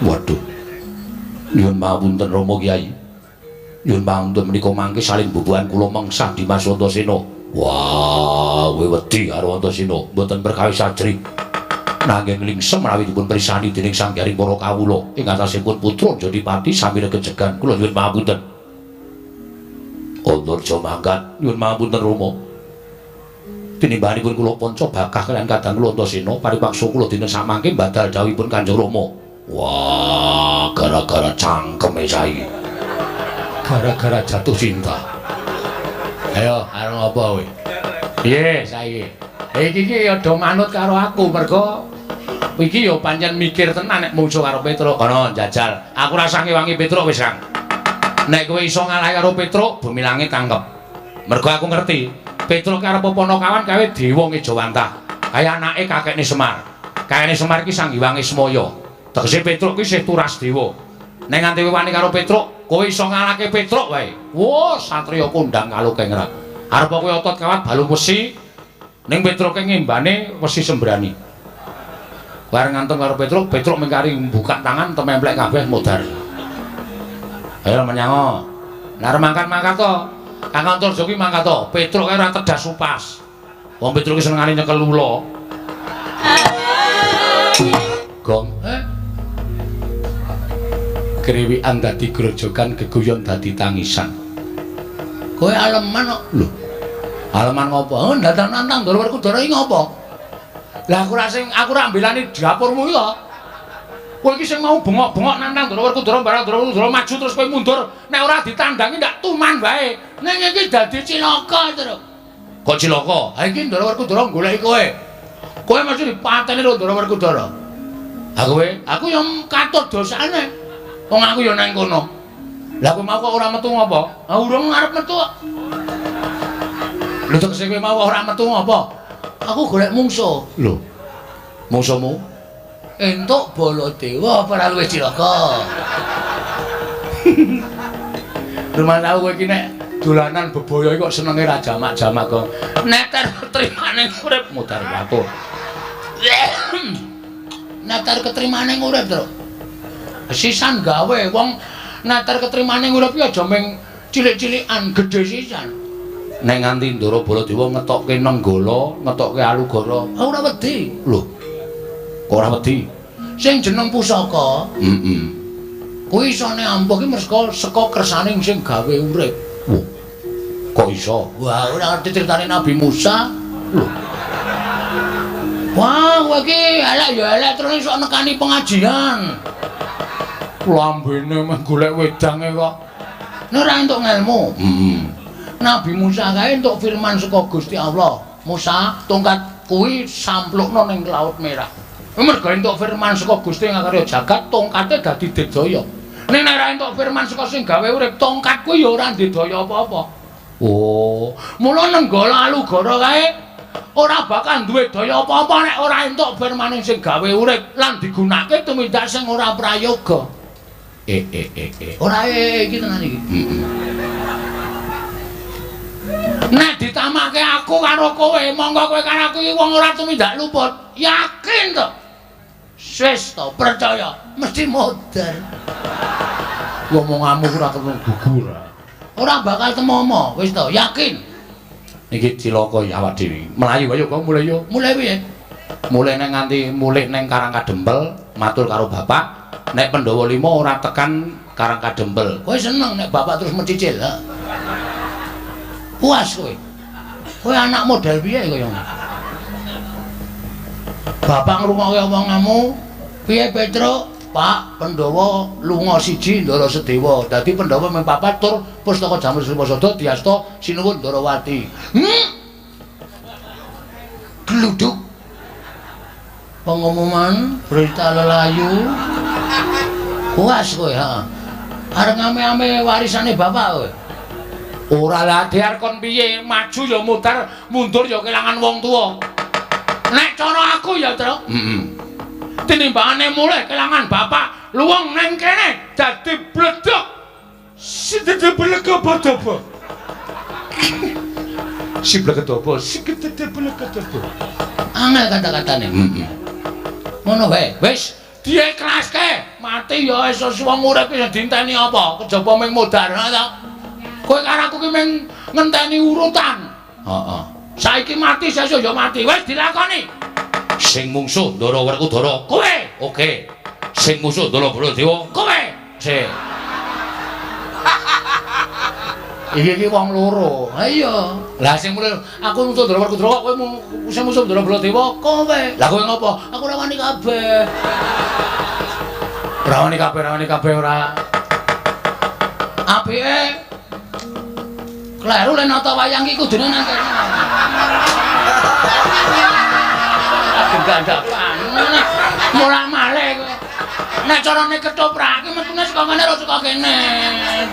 Waduh. Nyuwun pamunten Rama Kyai. Nyuwun pamunten menika mangke saling bubuhan kula mengsah Dimas Antasena. Wah, kowe wedi karo Antasena, mboten perkawis ajri. Nanging lingsem menawi dipun prisani dening sanggaring para kawula ing atasipun putra Jodipati sami regejegan. Kula nyuwun pamunten. Antarja mangkat, nyuwun pamunten Rama. Tinimbanipun kula panca bakah kaliyan kadang kula Antasena paripaksa kula dinten samangke badal dawuhipun Kanjeng Rama. Wah, gara-gara cangkeme saiki. Gara-gara jatuh cinta. Ayo, arep apa kowe? Piye saiki? Iki ki ya do manut karo aku mergo iki ya pancen mikir tenan nek mungsuh karo Petruk. Kono jajal. Aku rasa ngewangi Petruk wis, Kang. Nek kowe iso ngalahi karo Petruk, bumi langit tangkep. Mergo aku ngerti Petruk karo Ponokawan kawe dewa Ngejawantah. Kaya anake kakekne Semar. Kakekne Semar ki Sang Hyang Ismaya. Tegese Petruk ki isih turas dewa. Nek nganti wani karo Petruk, kowe iso ngalahke Petruk wae. Wah, satriya kondang kalu kengrat. Arep kowe otot kawat balung wesi, ning Petruke ngembane wesi sembrani. Bareng ngantem karo Petruk, Petruk mengkari buka tangan tememplek kabeh modar. Ayo menyango. Nek mangkat-mangkat to. Kang Antarja ki mangkat to, Petruk kae ora tedas supas. Wong Petruk ki senengane nyekel ula. Gong, Kriwikan dadi grojogan, geguyon dadi tangisan. Kowe aleman kok. Lho. Aleman ngopo? Oh, ndatang nantang Ndara Werkudara iki ngopo? Lah aku ora mbelani dapurmu iki kok. Kowe iki sing mau bengok-bengok nantang Ndara Werkudara barang Ndara Werkudara maju terus kowe mundur. Nek ora ditandangi ndak tuman wae. Ning iki dadi cilaka terus. Kok cilaka? Ha iki Ndara Werkudara goleki kowe. Kowe mesti dipateni karo Ndara Werkudara. Ha kowe, aku yo katut dosane. Wong aku yo nang kono. Lah kowe mau kok ora metu ngopo? Ha urung ngarep metu kok. Lho tegese kowe mau ora metu ngopo? Aku golek mungsuh. Lho. Mungsuhmu? Entuk Baladewa apa ora luwih cilaka? Rumah tau kowe iki nek dolanan bebaya kok senenge ra jamak-jamak kok. Neter ketrimane urip mudhar aku. Neter ketrimane urip, Tru. Sisan gawe wong neter ketrimane urip ya aja ming cilik-cilikan, gedhe sisan. Nek nganti Ndara Baladewa ngetokke Nenggala, ngetokke Alugara, ora wedi. Lho. Ora wedi. Sing jeneng pusaka, kuwi isane ampuh ki merga saka kersaning sing gawe urip. Wah. Kok iso? Wah, ora ngerti critane Nabi Musa. Lho. Wah, kowe iki elek ya elek terus iso nekani pengajian. Lambene meh golek wedange kok. Nek ora entuk ngelmu. Nabi Musa kae entuk firman saka Gusti Allah. Musa, tongkat kuwi samplukno ning Laut Merah. Mergo entuk firman saka Gusti ngakarya jagat, tongkate dadi dedaya. Nek ora entuk firman saka sing gawe urip, tongkat kuwi ya ora dedaya apa-apa. Oh, mula Nenggala Alugara kae ora bakal duwe daya apa-apa nek ora entuk firman sing gawe urip lan digunakake tumindak sing ora prayoga. Ora iki tenan iki. Nek ditamake aku karo kowe, monggo kowe karo aku iki wong ora tumindak luput. Yakin to? Wis to, percaya, mesti modar. Ngomonganmu ora ketemu gugur. Ora bakal temomo, wis to, yakin. Iki cilaka ya awak dhewe. Melayu ayo kok mulai yo. Mulai piye? Mulai nek nganti mulih ning Karangkadempel, matur karo bapak, nek Pandhawa 5 ora tekan Karangkadempel. Kowe seneng nek bapak terus mencicil, ha? Puas kowe. Kowe anak model piye kaya ngono? Bapak ngrungokke omonganmu, piye Petruk? Pak, Pandhawa lunga siji Ndara Sedewa. Dadi Pandhawa mung papat tur Pustaka Jamur Sriwasada diasta sinuwun Ndarawati. Gluduk. Pengumuman berita lelayu. Puas kowe, ha. Arep ngame-ame warisane bapak kowe. Ora lah diar kon piye, maju ya mutar, mundur ya kelangan wong tuwa. Nek cara aku ya, Tru. Tinimbangane mulih kelangan bapak, luwung nang kene dadi bledok. Sidede bledok-bledok. Si bledok-bledok, si gedhe bledok-bledok. Angel kata-katane. Ngono wae, wis dieklaske. Mati ya iso wong urip ya dinteni apa? Kejaba ming modar ta. Kowe karo aku ki mung ngenteni urutan. Heeh. Saiki mati sesuk ya mati. Wis dilakoni. Sing mungsuh Ndara Werkudara, kowe. Oke. Sing musuh Ndara Baladewa, kowe. Sik. Iki wong loro. Ha iya. Lah sing mulih aku musuh Ndara Werkudara, kowe sing musuh Ndara Baladewa, kowe. Lah kowe ngopo? Aku ora wani kabeh. Ora wani kabeh ora. Apike kleru len nata wayang iki kudune nang kene. Gandhapan. Mula malih kowe. Nek carane ketoprake metune saka kene ora saka kene.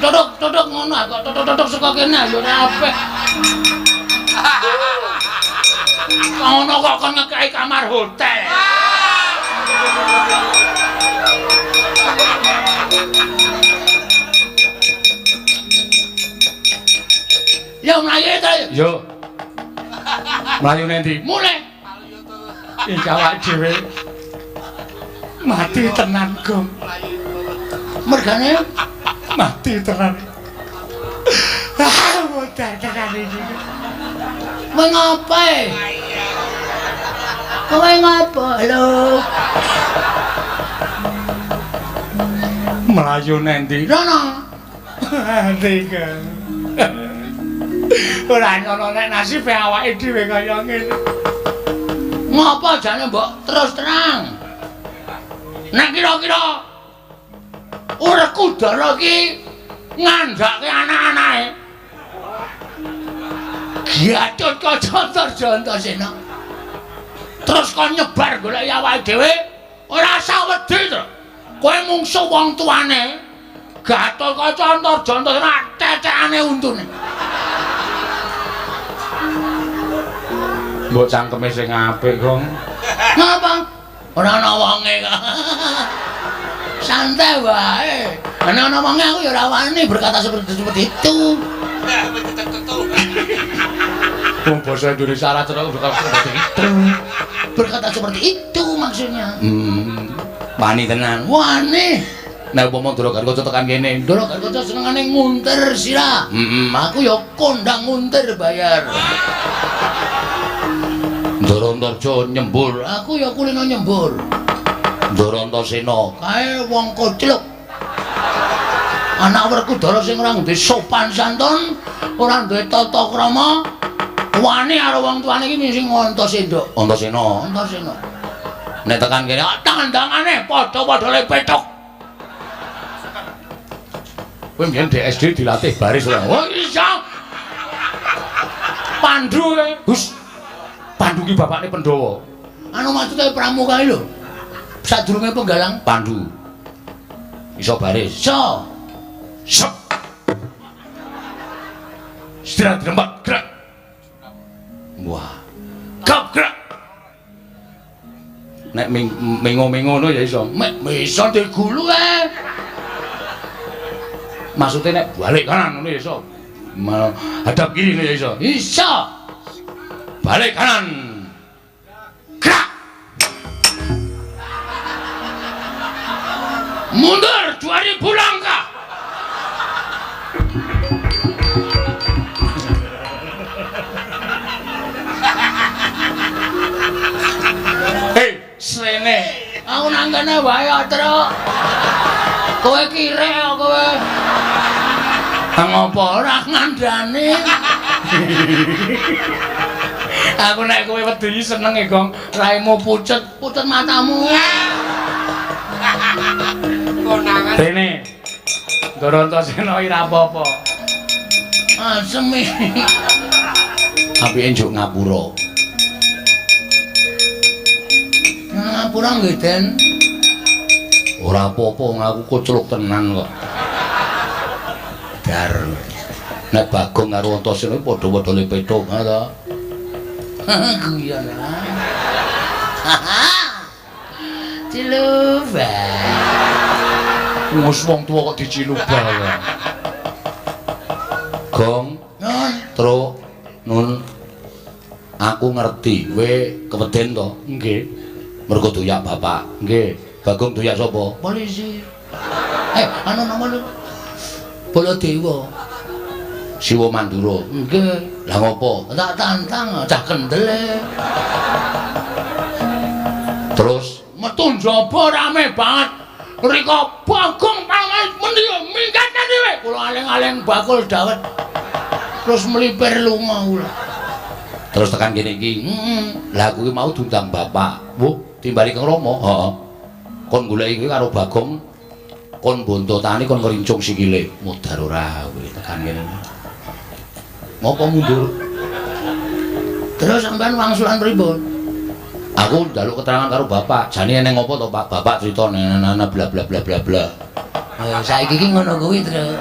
Duduk ngono kok duduk saka kene ya ora apik. Ngono kok kon ngekeki kamar hotel. Yo mlayu ta? Yo. Mlayu nendi? Mulih. Iki awak dhewe mati tenan, Gong. Mergane mati tenan. Modar tenan iki. Kowe ngopo? Kowe ngopo? Lho. Mlayu nendi? Rono. Tiga. Ora ngono nek nasibe awake dhewe kaya ngene. Ngopo jane mbok terus terang? Nek kira-kira Werkudara ki ngandhake anak-anake. Giatut kaca Jantasena. Terus kon nyebar golek awake dhewe, ora usah wedi to. Kowe mungsuh wong tuane. Gatotkaca Jantasena cecekane untune. Mbok cangkeme sing apik, Gong. Ngapa? Ora ana wonge kok. Santai wae. Nek ana wonge aku ya ora wani berkata seperti itu. Wong basa Indonesia ora cerah berkata seperti itu maksudnya. Wani tenan. Wani. Nek umpama Ndarakarkaca tekan kene, Ndarakarkaca senengane nguntir sira. Aku ya kondang nguntir bayar. Ndarantarja nyembur, aku ya kulino nyembur. Ndarantasena kae wong kocluk. Anak Werkudara sing ora duwe sopan santun, ora duwe tata krama. Wani karo wong tuane iki sing Antasena. Antasena. Nek tekan kene tandangane padha-padha lepetok. Kowe mbiyen DSD dilatih baris ora? Oh iya. Pandu e. Hus. Pandu ki bapakne Pandhawa. Anu maksude pramuka lho. Sadurunge penggalang Pandu. Iso baris. Iso. Sep. Istirahat rembat gerak. Wah. Kap gerak. Nek mengo-mengo ngono ya iso. Mek iso digulu ae. Maksudnya nek balik kanan ngono ya iso. Hadap kiri ngono ya iso. Iso. Balik kanan. Gerak. Mundur 2000 langkah. Srene aku nang kene wae Truk. Kowe kirek kowe. Ngopo ora ngandani? Aku nek kowe wedi seneng e, Gong. Raimu pucet matamu. Konangan. Rene. Ndarantasena ora apa-apa. Asem. Apike njuk ngapura. Ngapura nggih, Den. Ora apa-apa, aku kocluk tenan kok. Dar. Nek Bagong karo Antasena padha-padha lepethuk, ha to. Guyon ah. Ciluba. Wes wong tuwa kok diciluba ya. Gong, Nun, Truk, Nun. Aku ngerti, kowe keweden to? Nggih. Mergo doyak bapak. Nggih. Bagong doyak sapa? Polisi. Anu namane Baladewa. Siwa Mandura. Nggih. Lah ngopo? Tak tantang cah kendele. Terus metu njaba rame banget. Rika Bagong pangan mendi minggat dhewe. Kula aling-aling bakul dawet. Terus melipir lunga kula. Terus tekan kene iki. Lah kuwi mau diundang bapak. Wuh, timbali Kang Rama. Heeh. Kon goleki kuwi karo Bagong. Kon bonto tani kon ngrincung sikile. Modar ora kuwi tekan kene. Ngopo mundur? Terus sampean wangsulan pripun? Aku njaluk keterangan karo bapak. Jane eneng ngopo to, Pak? Bapak crita nana bla bla bla bla bla. Saiki iki ngono kuwi, Tru.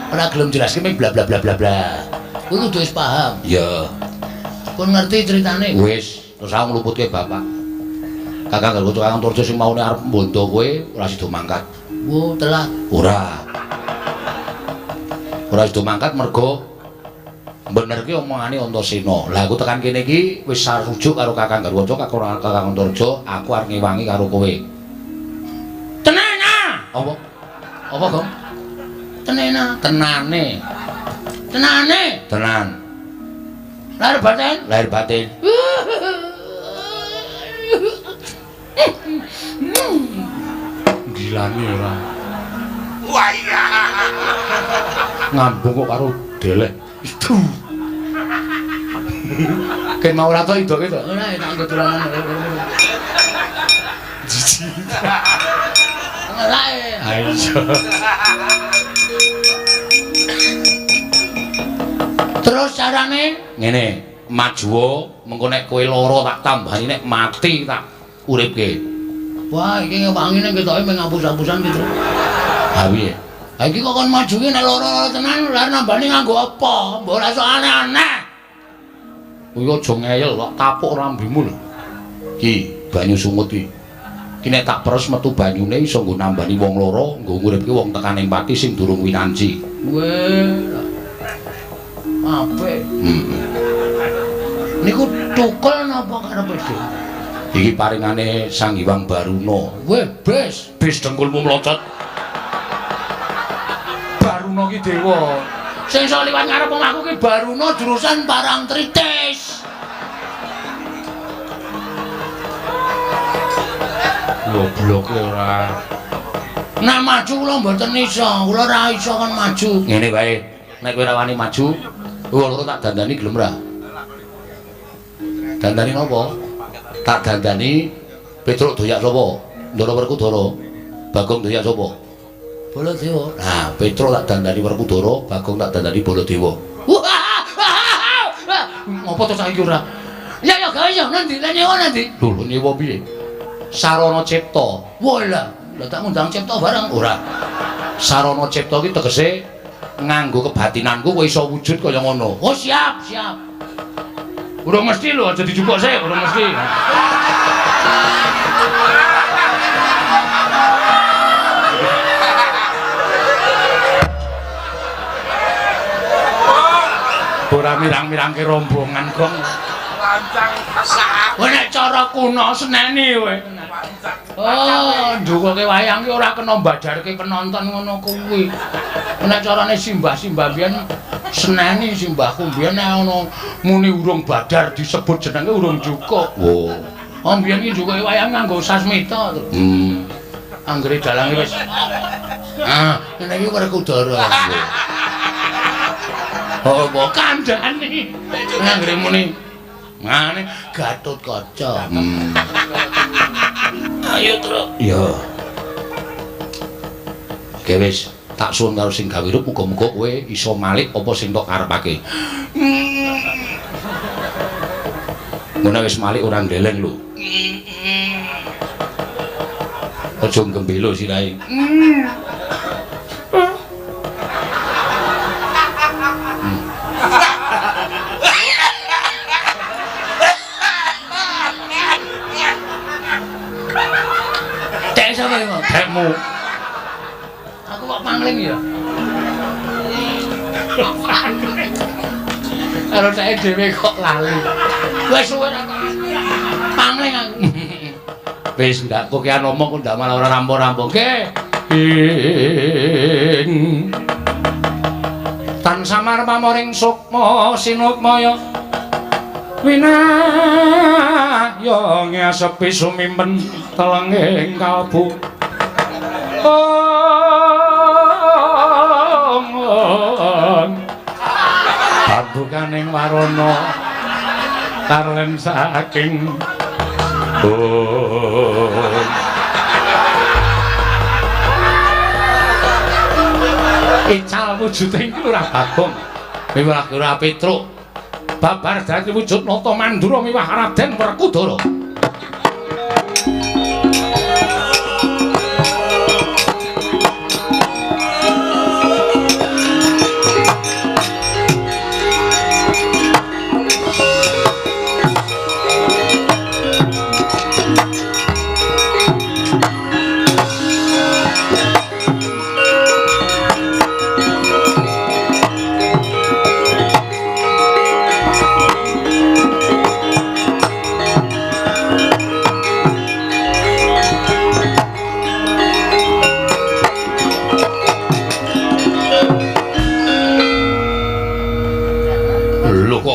Ora gelem jelaske mung bla bla bla bla bla. Kuwi kudu wis paham. Iya. Kon ngerti ceritane? Wis, terus aku ngluputke bapak. Kakang karo Kakang Turjo sing maune arep mbondo kowe ora sida mangkat. Wo, telat. Ora. Ora sida mangkat mergo bener ki omongane Antasena. Lah aku tekan kene iki wis sarujuk karo Kakang Garwaca, Kakang Turjo, aku arep ngewangi karo kowe. Tenana. Apa? Apa, Gong? Tenena, tenane. Tenane. Tenan. Lahir batin? Lahir batin. Gilane ora. Wah iya. Ngambung kok karo delek. Itu. Kayak mau ora to idoke to. Ora tak nggo dolanan. Jiji. Ngelae. Ayo. Terus carane ngene, maju mengko nek kowe lara tak tambani nek mati tak uripke. Wah, iki ngewangi nek ketoke mung ngapus-apusan gitu. Ha piye? Ha iki kok kon maju ki nek lara tenan lha nambani nganggo apa? Mbok ora sok aneh-aneh. Kuwi aja ngeyel kok tapuk rambemu lho. Ki, banyu sungut iki. Ki nek tak peres metu banyune iso nggo nambani wong lara, nggo nguripke wong tekaning pati sing durung winanci. Weh. Apik. Niku tukul napa karepe Dik? Iki paringane Sang Hyang Baruna. Weh, bis dengkulmu mlocot. Baruna ki dewa. Sing iso liwat ngarep omahku ki Baruna jurusan Parangtritis. Goblok ora. Nek maju kula mboten iso, kula ora iso kan maju. Ngene wae, nek kowe ora wani maju, kula tak dandani gelem ra? Dandani napa? Tak dandani Petruk doyak sapa? Ndara Werkudara. Bagong doyak sapa? Baladewa. Nah, Petruk tak dandani Werkudara, Bagong tak dandani Baladewa. Ngopo to saiki ora? Ya gawe yo nanti, lan nyewa nanti. Lho, nyewa piye? Sarana cipta. Walah, lha tak ngundang cipta bareng ora. Sarana cipta ki tegese nganggo kebatinanku kowe iso wujud kaya ngono. Oh, siap. Urung mesti lho, aja dijupuk sik, urung mesti. Ora mirang-mirangke rombongan gong. Lancang sak. Kowe nek cara kuno seneni kowe. Oh, ndukuke wayang ki ora kena mbadarke penonton ngono kuwi. Nek carane simbah-simbah biyen seneni simbahku biyen nek ana muni urung badar disebut jenenge urung cukup. Oh. Oh, biyen ki ndukuke wayang nganggo sasmita to. Anggere dalange wis. Ah, ngene iki Werkudara. Oh, mbok kandhani. Anggere muni ngene Gatotkaca. Ayo, Truk. Ya. Oke wis, tak suwun karo sing gawe rup muga-muga kowe iso malik apa sing tok karepake. Ngono wis malik ora ndeleng lho. Aja gembelo sirahe. Dekmu. Aku kok pangling ya. Karo saya dhewe kok lali. Wis suwe ra pangling aku. Wis ndak kok ki ngomong kok ndak malah ora rampung-rampung. Nggih. Tan samar pamoring sukma sinukmaya. Winaya ngesepi sumimpen telenging kalbu. Pabukaning warana karlen saking ical wujuding Lurah Bagong miwah Lurah Petruk babar dadi wujud nata Mandura miwah Raden Werkudara.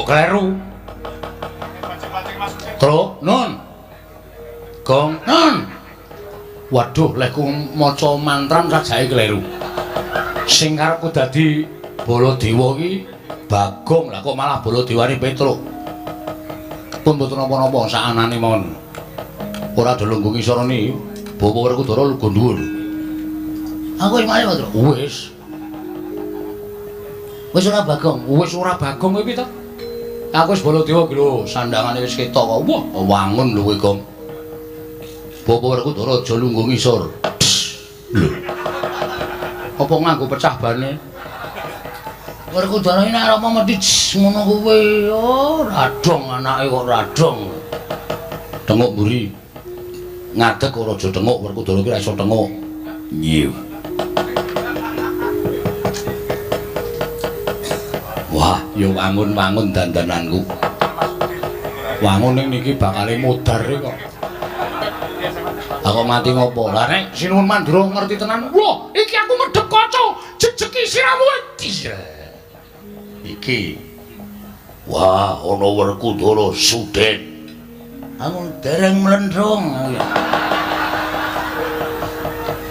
Kleru. Truk, Nun. Gong, Nun. Waduh, lek ku maca mantram sajae kleru. Sing karepku dadi Baladewa ki Bagong, lah kok malah Baladewane Petruk. Pun mboten napa-napa sakanane mawon. Ora do lungguh ngisorane Bawa Werkudara lugu dhuwur. Aku wis mari, Petruk. Wis. Wis ora Bagong, wis ora Bagong kuwi to. Aku wis Baladewa ki lho, sandangane wis ketok kok. Wah, wangun lho kowe, Gong. Bawa Werkudara aja lungguh ngisor. Lho. Apa nganggo pecah bane? Werkudara iki nek apa mesti ngono kuwi. Oh, radong anake kok radong. Tenguk mburi. Ngadeg ora aja tenguk Werkudara ki ora iso tenguk. Nyiu. Wah. Ya wangun-wangun dandananku. Wangun ning niki bakale modar kok. Aku mati ngopo? Lah nek Sinuwun Mandura ngerti tenan. Wah, iki aku medhek kaca, jejeki siramu. Iki. Wah, ana Werkudara Suden. Aku dereng mlendrong.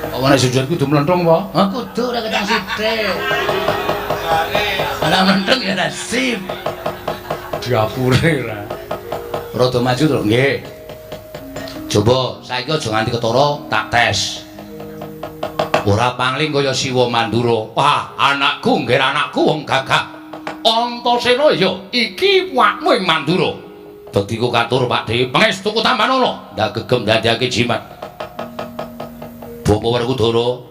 Apa nek sujud kudu mlendrong apa? Ha kudu ora ketang sithik. Ana mlendrong ya ora sip. Diapure ra. Rada maju to, nggih. Coba saiki aja nganti ketara tak tes. Ora pangling kaya Siwa Mandura. Wah, anakku nggih anakku wong gagah. Antasena ya iki wakmu ing Mandura. Dadi ku katur Pakde, pangestuku tambanono ndak gegem dadekake jimat. Bapak Werkudara.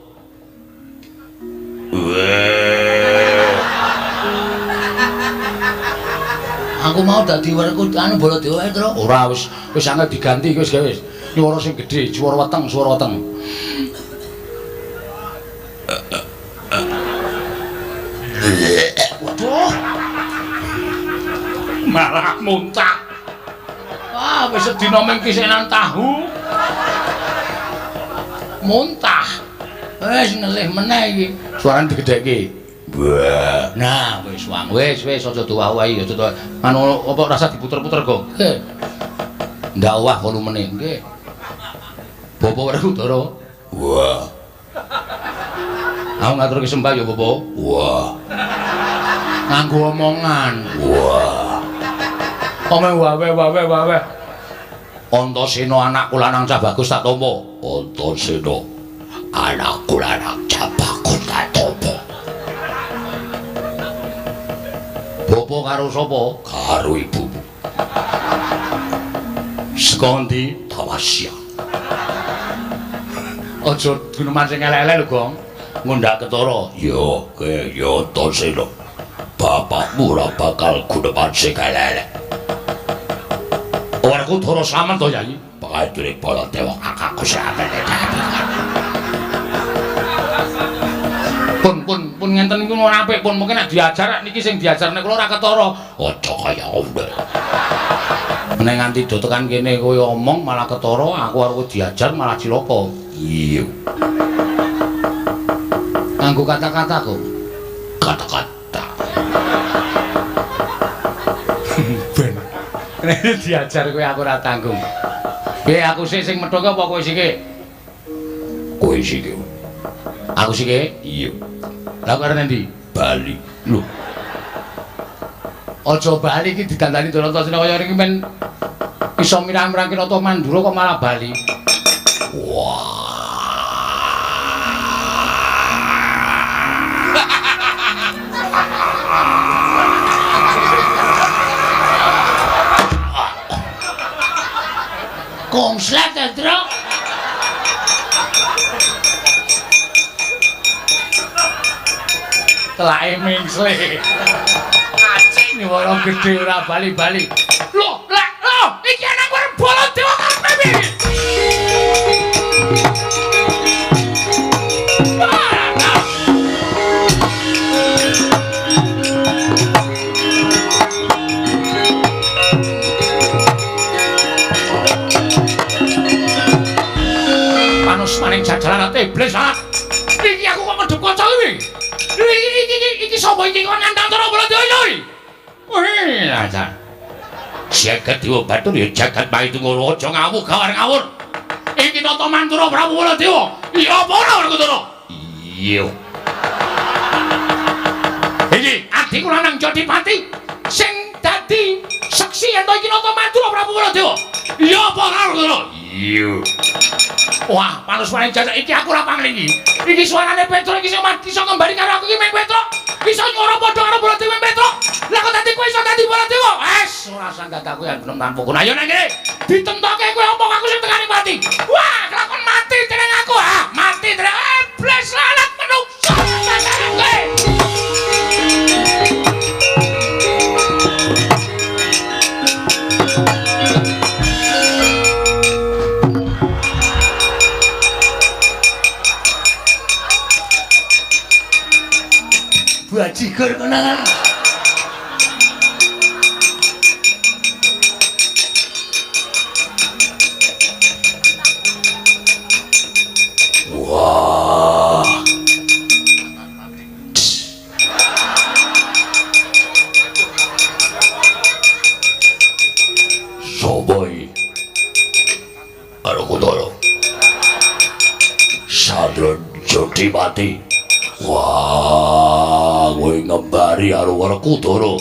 Aku mau dadi Werkudara Baladewa to. Ora wis angel diganti wis wis. Swara sing gedhe, swara weteng, swara weteng. Waduh. Malah muntah. Wah, wis sedina ming kisenan tahu. Muntah. Wis ngelih meneh iki. Suarane digedhekke. Wah. Nah, wis wang, wis aja duwahi aja anu apa rasa diputer-puter kok. Nggih. Ndak wah volumene, nggih. Bapak Werkudara. Wah. Aku ngaturke sembah ya, Bapak. Wah. Nganggo omongan. Wah. Omong wae. Antasena anakku lanang cah bagus tak tampa. Antasena anakku lanang cah bagus tak tampa. Bapak karo sapa? Karo ibumu. Saka ndi? Tawasya. Aja guneman sing elek-elek lho, Gong. Ngundak ketara. Ya, Antasena. Bapakmu ora bakal guneman sing elek-elek. Werkudara slamet to, Yai. Pakadure Baladewa kakakku sampeyan dadi. Pun ngenten niku ora apik, pun mungkin nek diajar niki sing diajarne kula ora ketara. Aja kaya ngono. Nek nganti do tekan kene kowe omong malah ketara, aku arep diajar malah cilaka. Iya. Nganggo kata-kataku. Kata-kata. Ben. Nek diajar kowe aku ora tanggung. Piye aku sing medhok apa kowe sik? Kowe sik. Aku sik? Iya. Lah kok arep ndi? Bali. Lho. Aja bali iki didandani Antasena kaya iki men iso mirah-mirah Kinata Mandura kok malah bali. Wah. Konslet Tro. Telake mingsle. Acing wara gedhe ora bali-bali. Loh, iki anak Baladewa karepe piye? Manus maning jajaran iblis ah. Iki aku kok medhep kanca iki. Iki sapa iki kok nandang Antara Baladewa iki? Wih, aja. Jagat Dewa Batur ya jagat Mahitungara aja ngawur gawar-ngawur. Iki Nata Mantura Prabu Baladewa. Iya apa ora Werkudara? Iya. Iki adikku lanang Jodipati sing dadi saksi ento iki Nata Mantura Prabu Baladewa. Iya apa ora Werkudara? Iya. Wah, panus maning jajak iki aku ora pangling iki. Iki suarane Petro iki iso ngembari karo aku iki men Petro. Iso nyuara padha karo Baladewa Petro. Lah kok dadi kowe iso dadi Baladewa? Wes, ora sanggah aku yang benem tanpa guna. Ayo nang kene. Ditentoke kowe omong aku sing tekani mati. Wah, lakon mati dening aku. Ah, mati dening iblis lalat menungso. Kowe. Bajigur konangan. Sapa iki? Karo Kudara. Sadron Jodimati. Wah, kowe ngembari karo Werkudara.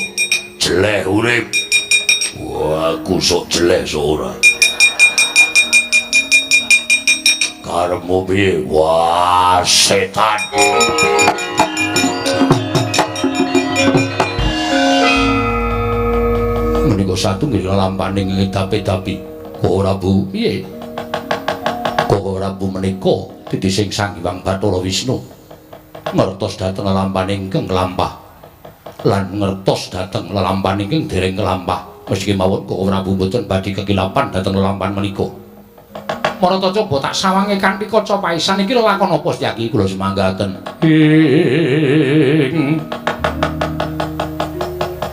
Jeleh urip. Wah, aku sok jeleh sok ora. Karepmu piye? Wah, setan. Menika satunggal lampaning ngedapi-dapi. Kok ora Bu? Piye? Kok ora Bu menika titi sing Sang Hyang Bathara Wisnu ngertos dhateng lelampaning ingkang lampah lan ngertos dhateng lelampaning ingkang dereng lampah. Meski mawon kok Prabu mboten badhe kekilapan dhateng lelampahan menika. Marata coba tak sawange kanthi kaca paisan iki lakon apa Setyaki kula semanggaken.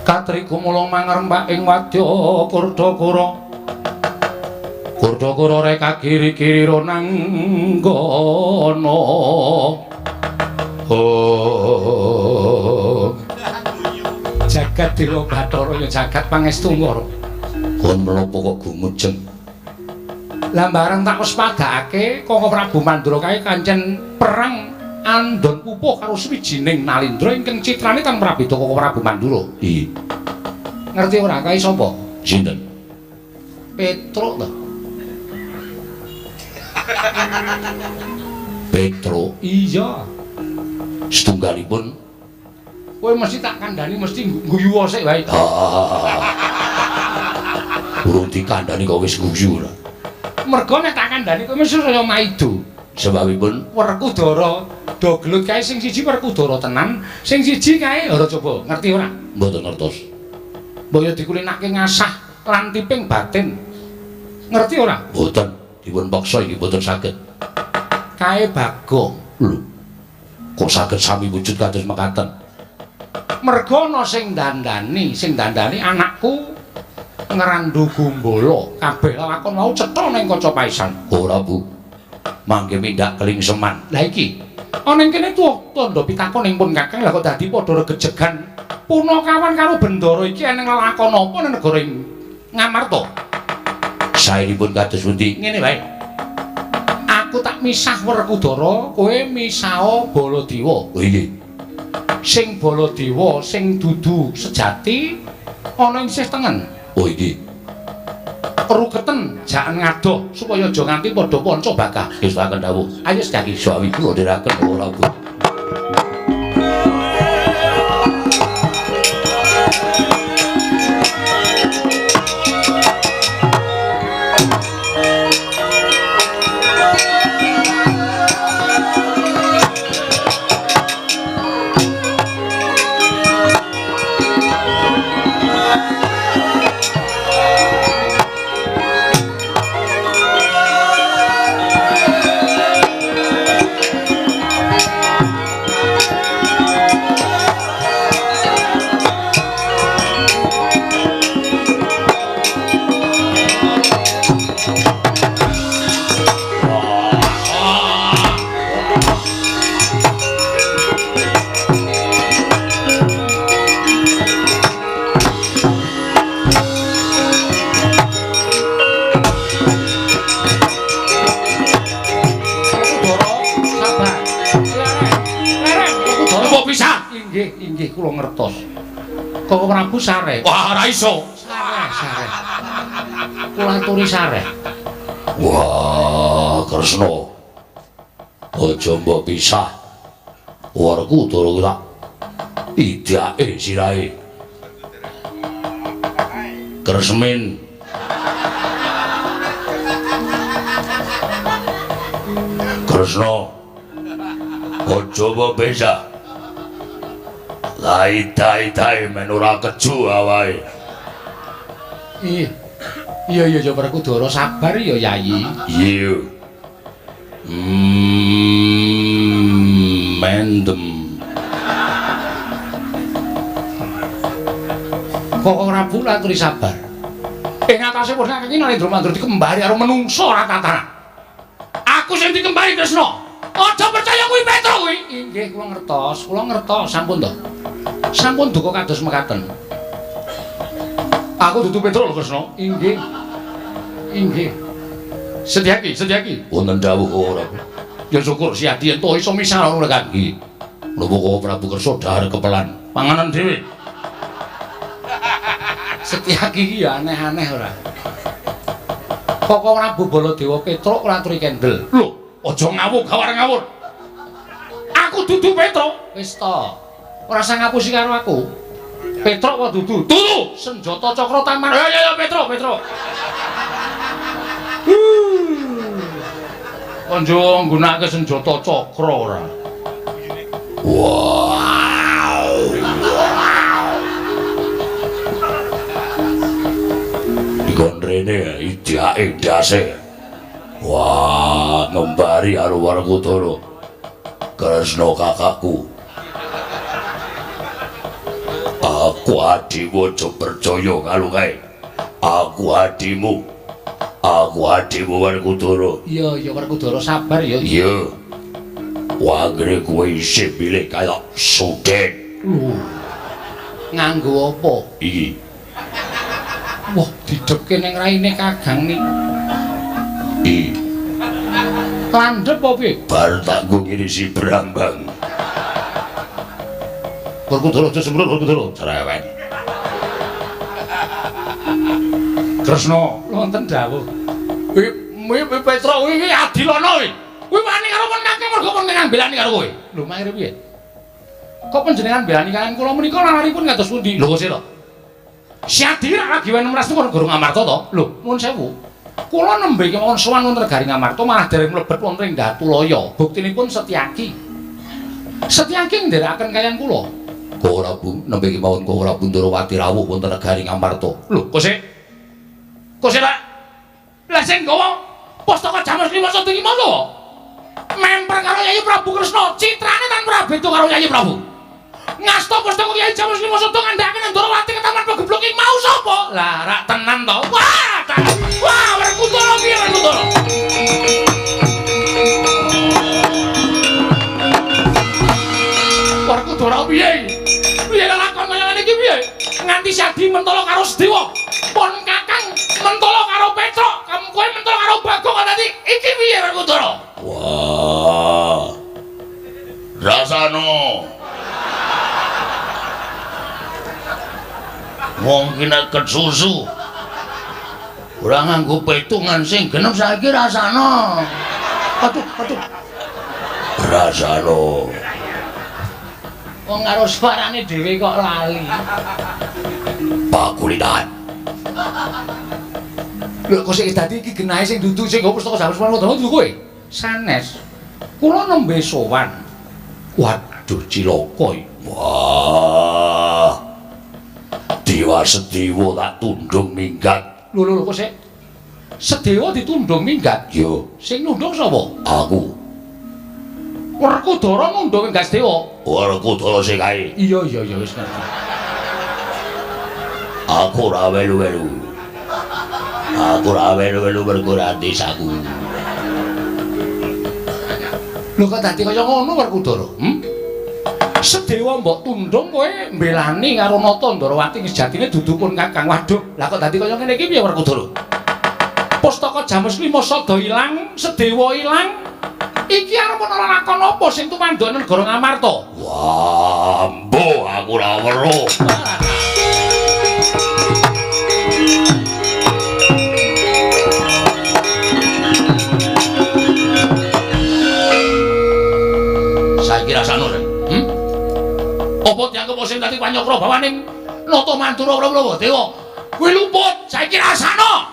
Katri kumula mangrembak ing wadya Kurdakura. Kurdakura reka kiri-kiri ronanggana. Oh. Jagat Dewa Bathara ya jagat pangestu ngoro. Kon menapa kok gumujeng. Lah bareng tak wis padhake Koko Prabu Mandura kae kancen perang andon pupuh karo swijining Nalindra ingkang citrane kan prabéda Koko Prabu Mandura. Iya. Ngerti ora kae sapa? Sinten? Petruk to. Petro, iya. Setunggalipun kowe mesti tak kandhani mesti guyu sik wae. Urung dikandhani kok wis guyu ora. Mergo nek tak kandhani kowe mesti kaya maido. Sebabipun Werkudara do gelut kae sing siji Werkudara tenan, sing siji kae ora coba ngerti ora? Mboten ngertos. Mbaya dikulinake ngasah lan tiping batin. Ngerti ora? Mboten. Dipun paksa iki mboten saged. Kae Bagong. Lho. Kok saged sami wujud kados mekaten? Merga ana sing dandani anakku ngrandu Gumbala. Kabeh lakon mau cetha ning kaca paisan. Ora, Bu. Mangke mindak kelingseman. Lah iki ana ing kene tandha pitakon ing pun Kakang lah kok dadi padha regejegan. Punakawan karo Bendara iki eneng lakon apa ning negara ing Ngamarta? Saenipun kados pundi? Ngene wae. Aku tak misah Werkudara, kowe misao Baladewa. Oh nggih. Sing Baladewa sing dudu sejati ana ing sisih tengen. Oh nggih. Ruketen jaken ngadoh supaya aja nganti padha panca bakah. Wis saken dawuh. Ayo Setyaki sawi kula ndherekaken ora Bu. Inggih kula ngertos. Koko Prabu sareh. Wah, ora iso. Sareh. Kula aturi sareh. Wah, Kresna. Aja mbok pisah. Werkudara ku tak idake sirahe. Kresmin. Kresna. Aja mbok pisah. Lai-tai men ora keju awake. Iya ya Werkudara sabar ya Yayi. Iya. Mendem. Kok ora pula aturi sabar. Ing atase pun iki Nalendra Mandura dikembari karo menungso ora tatanan. Aku sing dikembari Kresna. Aja percaya kuwi Petro kuwi. Nggih kula ngertos sampun to. Sampun duka kados mekaten. Aku dudu Petro lho Kresna. Inggih. Inggih. Sedyaki. Wonten dawuh ora. Ya syukur si Adi ento iso misal ngono kan. Nggih. Lho Prabu Kersa dahar kepelan. Panganan dhewe. Setyaki iki ya aneh-aneh ora. Kok Prabu Baladewa Petruk ngaturi kendel. Lho, aja ngawur gawar ngawur. Aku dudu Petruk. Wis to. Ora usah ngapusi karo aku. Petruk kok dudu? Dudu. Senjata Cakra Taman. Ya Petruk. Konjo nggunakake senjata Cakra ora. Wow. Dikon rene idake ndase. Wah, ngembari karo Werkudara. Kresna kakakku. Aku adimu aja percaya karo kae. Aku adimu Werkudara. Iya Werkudara sabar ya. Iya. Wanggre kowe isih pilih kaya sudek. Nganggo apa? Iki. Wah, didepke ning raine Kagang iki. Landhep apa piye? Bar tak nggo ngirisi Brambang. Werkudara aja semprot Werkudara. Cerewet. Kresna, wonten dawuh. Kuwi Petruk iki adilana kuwi. Kuwi wani karo menake mergo panjenengan belani karo kowe. Lho, maksud piye? Kok panjenengan belani kalian kula menika laripun kados pundi? Lho, sira. Si Adi lagi wen mras niku Guru Ngamarta to? Lho, nuwun sewu. Kula nembe kemawon sowan wonten Negari Ngamarta malah dereng mlebet wonten ing Datulaya. Buktinipun Setyaki. Setyaki ndherekaken kalian kula. Kok ora Bu, nembe kemawon kok ora Bundarawati rawuh wonten Negari Ngamarta. Lho, kok sik? Lah sing gawa Pustaka Jamus Lima Sada iki mono. Memper karo Yayi Prabu Kresna, citrane tan ora beda karo Yayi Prabu. Ngasta Pustaka Yayi Jamus Lima Sada ngandhakaken Ndarawati ke Taman Pagebluk iki mau sapa? Lah rak tenan to. Wah, Werkudara piye Werkudara? Werkudara piye? Piye lakon kaya ngene iki piye? Nganti Sadi mentala karo Sedewa. Pon Kakang mentala karo Petruk, kowe mentala karo Bagong tadi. Iki piye Werkudara? Wah. Rasano. Wong ki nek susu. Ora nganggo petungan sing genep saiki rasana. Aduh. Rasano. Wong karo suarane dhewe kok lali. Pakulitan. Lho kok sik dadi iki genahe sing dudu sing nggo Pustaka Jamus Lima Sada dudu kowe? Sanes. Kula nembe sowan. Waduh cilaka iki. Wah. Dewa Sedewa tak tundung minggat. Lho kok sik? Sedewa ditundung minggat? Yo. Sing nundung sapa? Aku. Werkudara nundung ing Gasdewa. Werkudara sing kae. Iya wis ngerti. Aku ora welu-welu. Mergo ora desaku. Lho kok dadi kaya ngono Werkudara? Sedewa mbok tundung kowe mbelani karo Nata Ndarawati sejatine dudupun Kakang. Waduh, lah kok dadi kaya ngene iki piye Werkudara? Pustaka Jamus Lima Sada ilang, Sedewa ilang. Iki arep ana lakon apa sing tumandhaken Negara Ngamarta? Wah, mbuh aku ora weruh. Saiki rasane apa dianggep sing dadi panyokra bawaning Nata Mandura Prabu Dewa kuwi luput saiki rasana.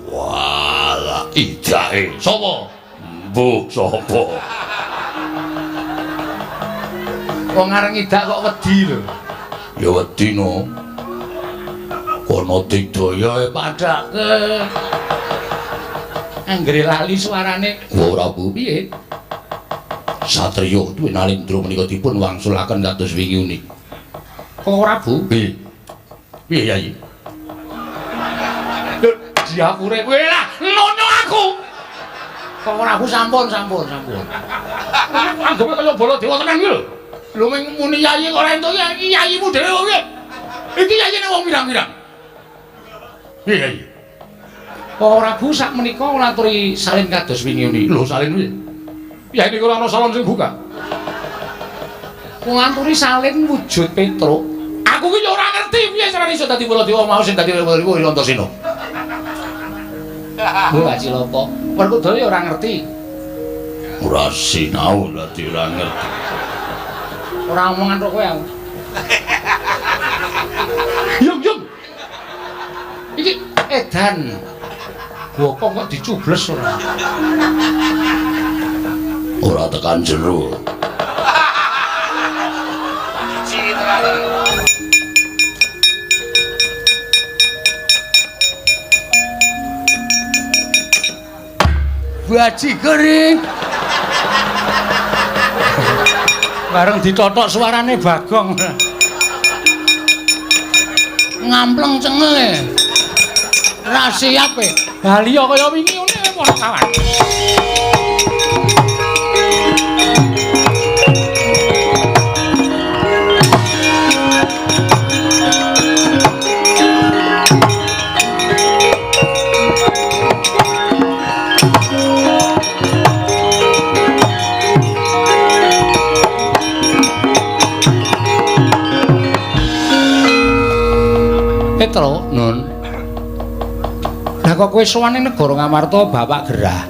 Walah idake sapa? Mbuh sapa? Wong areng idak kok wedi lho. Ya wedi no. Kono digdaya padhake. Anggere lali suarane. Ora Bu piye? Satriya duwe nalindra menika dipun wangsulaken kados wingi uni. Kok ora Bu? Piye Yayi? Lho, diapure kowe lah, nono aku. Kok ora Bu sampun. Anggepe kaya Baladewa tenan iki lho. Lho muni Yayi kok ora entuk iki yayimu dhewe kok piye? Iki yayine wong pirang-pirang. Piye Yayi? Para Prabu sak menika kula aturi salin kados wingi niki. Lho salin piye? Ya ini kula ana salon sing buka. Kula aturi salin wujud Petruk. Aku ki yo ora ngerti piye carane iso dadi Waladewa mau sing dadi Waladewa Antasena. Lho Pak Cilaka, Werkudara yo ora ngerti. Ora sinau dadi ora ngerti. Ora omongan karo kowe aku. Yung. Iki edan. Bokong kok dicubles ora. Ora tekan jero. Baji kering. Bareng ditotok suarane Bagong. Ngampleng cengel. Ra siap e. Baliya kaya wingi ngene para kawan. Petruk, Nun. Lah kok kowe sowan ning negara Ngamarta Bapak Gerah.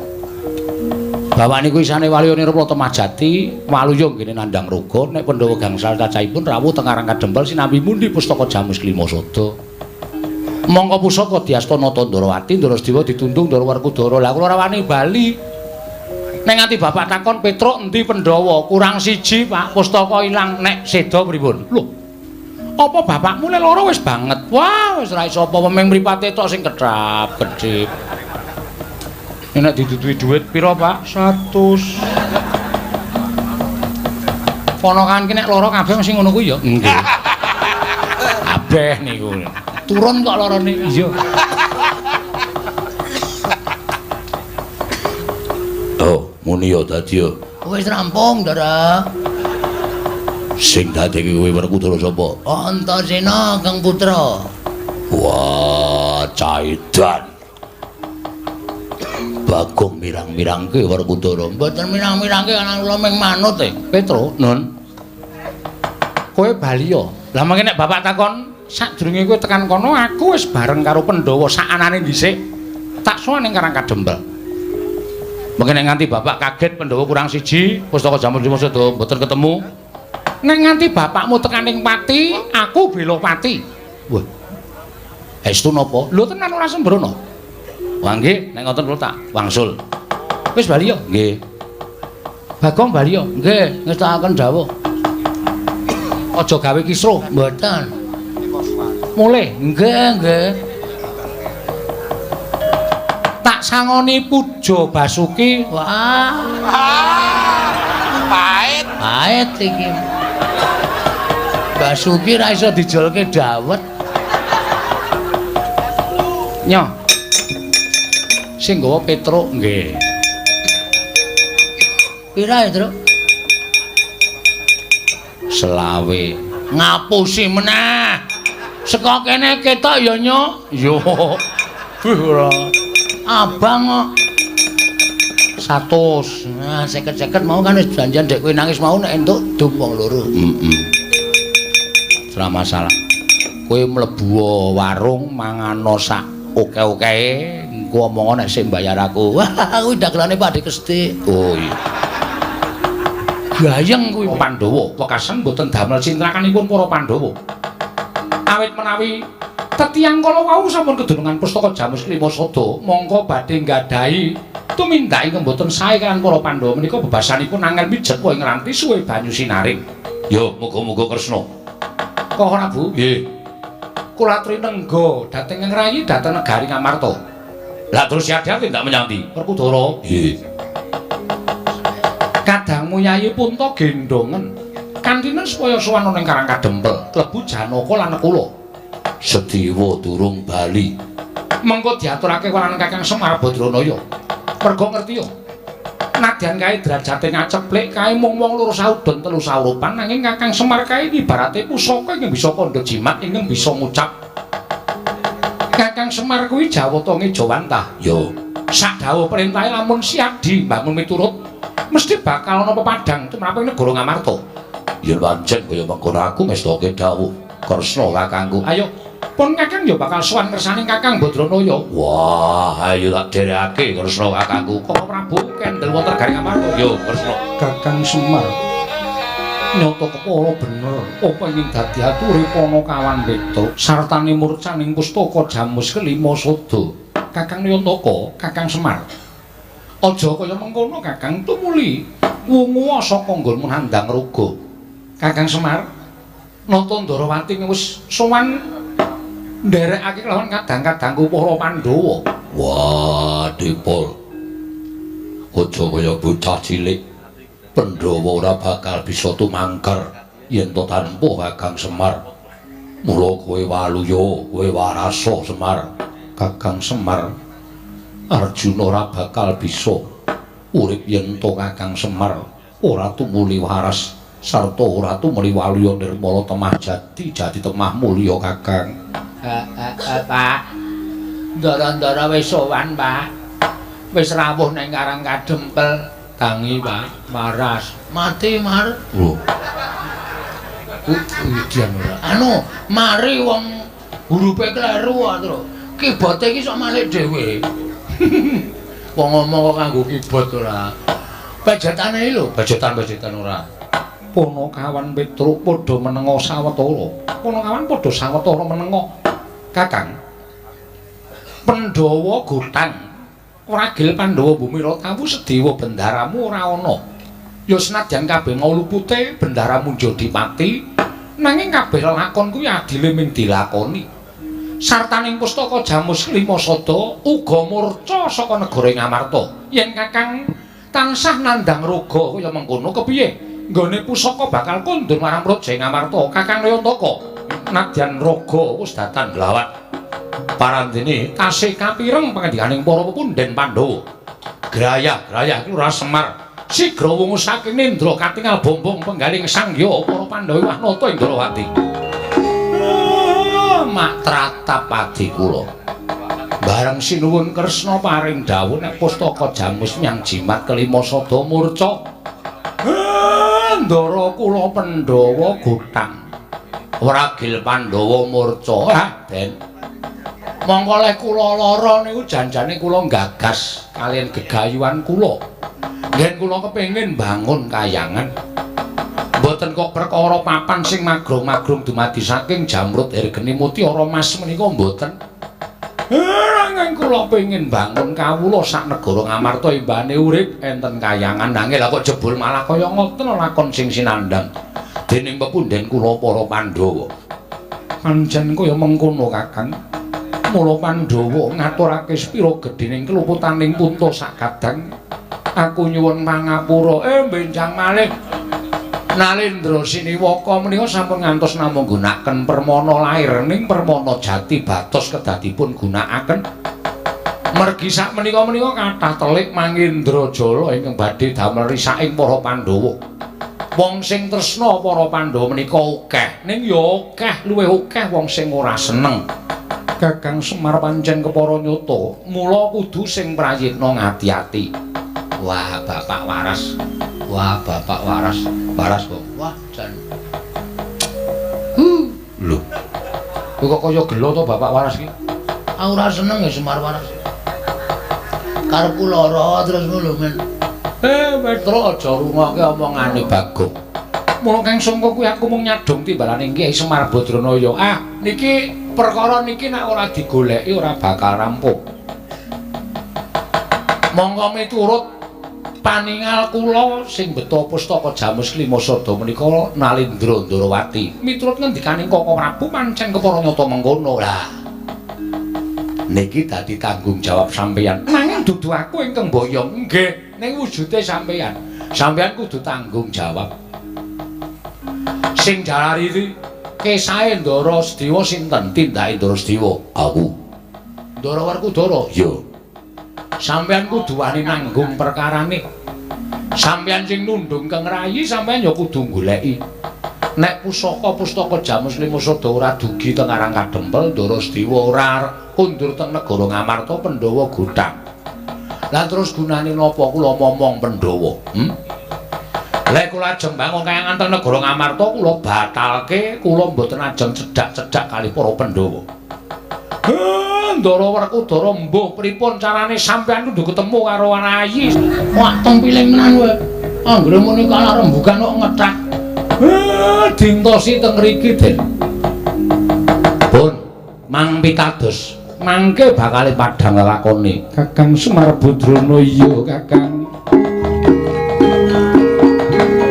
Bapak niku isane waliyane Plata Majati, Waluyung ngene Nandang Roga, nek Pandhawa gangsal cacahipun rawuh teng Karang Kadempel sinambi mundi pustaka Jamus Klimasada. Mongko pusaka diasta Nata Ndarawati, Ndarasedewa ditundung Ndara Werkudara. Lah kula ora wani bali. Nek nganti Bapak takon Petruk endi Pandhawa? Kurang siji, Pak, pustaka ilang nek seda pripun? Lho. Apa bapakmu le loro wis banget? Wah, wis ra iso apa meng mripate tok sing kedap-kedhip. Nek ditutuhi dhuwit pira, Pak? 100. Ponokan ki nek loro kabeh mesti ngono kuwi ya? Nggih. Kabeh niku. Turun kok lorone. Iya. Oh, muni ya dadi ya. Wis rampung, Ndara. Sing dadeki kowe Werkudara sapa? Antasena Kang Putra. Wah, caidan. Bagong mirang-mirangke Werkudara. Mboten mirang-mirangke anak kula ming manut e. Petruk, Nun. Kowe baliya. Lah mengke nek bapak takon, sadurunge kowe tekan kono, aku wis bareng karo Pandhawa sakanane dhisik. Tak sowan ning Karang Kadempel. Mengke nek nganti bapak kaget Pandhawa kurang siji, pustaka Jamus Klimasada mboten ketemu. Nek nganti bapakmu tekaning pati, aku bela pati. Wah. Estu napa? Lho tenan ora sembrono. Wah nggih, nek ngoten kula tak wangsul. Wis bali yo? Nggih. Bagong bali yo? Nggih, ngestakaken dawuh. Aja gawe kisruh, mboten. Mulih? Nggih. Tak sangoni Puja Basuki. Wah. Pait iki. Basuki ra iso dijolke dawet. Nyo. Sing nggawa Petruk nggih. Pira ya, Truk? 20. Ngapusi meneh. Saka kene ketok ya, Nyo. Yo. Ora. Abang kok. 100. Nah, 50-50 mau kan wis janjian dek kowe nangis mau nek entuk dum wong loro. Ora masalah. Kowe mlebu warung mangano sak oke-okee, engko omong nek sing bayar aku. Wah, kuwi dagelane Pak Dik Kesti. Oh iya. Gayeng kuwi Pandhawa, wekasan mboten damel cintrakanipun para Pandhawa. Awit menawi tetiang kala wau sampun kedunungan pustaka Jamus Klimasada, mongko badhe nggadahi tumindak ingkang mboten sae kan para Pandhawa menika bebasanipun angel mijet wae ngranti suwe banyu sinaring. Yo, muga-muga Kresna. Kok ora, Bu? Nggih. Kula aturi nengga dhateng ngrayi dhateng negari Ngamarta. Lah terus siat-siat ndak menyang ndi? Werkudara. Nggih. Kadangmu Yayi Punta gendongen. Kantinen supaya sowan ning Karang Kadempel, klebu Janaka lan Nekula. Sedewa durung bali. Mengko diaturake walaning Kakang Semar Badranaya. Merga ngerti yo. Nadyan kae derajate ngaceplik kae mung wong loro saudon telu saurupan nanging Kakang Semar kae ibarate pusaka ingkang bisa kandha jimat ingkang bisa ngucap. Kakang Semar kuwi Jawata Ngejawantah. Yo, sak dawuh perintahe lamun siadi bangun miturut mesti bakal ana pepadang tumraping negara Ngamarta. Yen pancen kaya mengkono aku ngestoke dawuh Kresna kakangku. Ayo, pun Kakang yo bakal sowan ngersani Kakang Badranaya. Wah, ayo tak derekake Kresna kakangku. Kok Prabu kendel wonten garing Ngamarta. Yo, Kresna. Kakang Semar. Nyata kepala bener apa ing dadi ature Panakawan Petruk sartane murcaning pustaka Jamus kelima Sada. Kakang Nayantaka, Kakang Semar. Aja kaya mengkono Kakang tumuli wungu saka nggonmu handang raga. Kakang Semar, nata Ndarawati wis sowan nderekake lawan kadang-kadangku para Pandhawa. Wah, Dipol. Aja kaya bocah cilik. Pandhawa ora bakal bisa tumangker yen to tanpa Kakang Semar. Mula kowe waluya, kowe warasa Semar. Kakang Semar, Arjuna ora bakal bisa urip yen to Kakang Semar ora tumuli waras sarta ora tumuli waluya nirmala temah jati temah mulya Kakang. Pak. Ndara-ndara wis sowan, Pak. Wis rawuh ning Karang Kadempel. Tangi Pak, waras. Mati Mar. Lho. Udian ora. Anu, mari wong hurufe kleru to. Kibote iki sok malih dhewe. Wong ngomong kok kanggo kibot ora. Bajetane lho, bajetan ora. Panakawan Petruk padha menenga sawetara. Panakawan padha sawetara menenga. Kakang. Pandhawa Gotang. Ragil Pandhawa Bumira tawu sedewa bendaramu ora ana. Ya senadyan kabeh mau lupute bendaramu Jodipati, nanging kabeh lakon kuwi adile ming dilakoni. Sartaning pustaka Jamus Lima Sada uga murca saka negara Ngamarta. Yen Kakang tansah nandhang raga kaya mengkono kepiye? Nggone pusaka bakal kondur marang Praja Ngamarta. Kakang Nayantaka, nadyan raga wis datan glawat. Parandene tasih kapireng pangandikaning para pepunden Pandhawa. Grayah iku ora Semar. Sigra wungu saking Nendra katingal bombong penggaling sangya para Pandhawa Wahnata ing Ndarawati. Mak tratap padi kula. Bareng sinuwun Kresna paring dawuh nek pustaka Jamus nyang jimat kelima Sada murca. Ndara kula Pandhawa Gotang. Ragil Pandhawa murca. Den. Mongko lek kula lara niku janjane kula gagas kalian gegayuhan kula. Yen kula kepengin bangun kayangan. Mboten kok perkara papan sing magrong-magrong dumadi saking jamrut ergeni mutiara mas menika mboten. Nanging kula pengin bangun kawula sak negara Ngamarta imbane urip enten kayangan nanging lha kok jebul malah kaya ngoten lakon sing sinandhang dening pepunden kula para Pandhawa. Pancen kaya mengkono Kakang. Mula Pandhawa ngaturake sepira gedhening keluputaning punta sakadang. Aku nyuwun pangapura benjang malih. Nalendra Siniwaka menika sampun ngantos namung gunakaken permana lair ning permana jati batos kedadipun gunakaken. Mergi sak menika-menika kathah telik Mangindrajala ingkang badhe damel risaking para Pandhawa. Wong sing tresna para Pandhawa menika akeh, ning ya akeh luwih akeh wong sing ora seneng. Kakang Semar pancen kepara nyata, mula kudu sing prayitna ngati-ati. Wah, Bapak waras. Bapak waras. Waras kok. Wah, jan. Lho. Kok kaya gelo to Bapak waras iki? Aku ora seneng ya Semar waras. Karepku lara terus ngono men. Petro aja rungokke omongane Bagong. Mula kang sangka kuwi aku mung nyadong timbalane Kyai Semar Badranaya. Niki perkara niki nek ora digoleki ora bakal rampung. Monggo miturut paningal kula sing beta pustaka Jamus Lima Sada menika Nalendra Ndarawati. Miturut ngendikaning Kaka Prabu pancen kepara nyata mengkono. Lah. Niki dadi tanggung jawab sampeyan. Nanging dudu aku ingkang boyong. Nggih, ning wujude sampeyan. Sampeyan kudu tanggung jawab. Sing jalari kesae Ndara Sedewa sinten? Tindake Ndara Sedewa. Aku. Ndara Werkudara. Iya. Sampeyan kudu wani nanggung perkarane. Sampeyan sing nundung keng rayi sampeyan ya kudu goleki. Nek pustaka Jamus Lima Sada ora dugi teng Karang Kadempel, Ndara Sedewa kundur teng negara Ngamarta Pandhawa gutang. Lah terus gunane napa kula momong Pandhawa? Lek kula ajeng bangun kayangan teng negara Ngamarta kula batalke, kula mboten ajeng cedhak-cedhak kalih para Pandhawa. Ndara Werkudara mbuh pripun carane sampeyan kudu ketemu karo Anayi? Wak teng piling menan kowe. Anggere muni kala rembugan kok ngethak. Dintosi teng mriki, Den. Pun, Mang pitados. Mangke bakal padhang lakone. Kakang Semar Badrana iya, Kakang.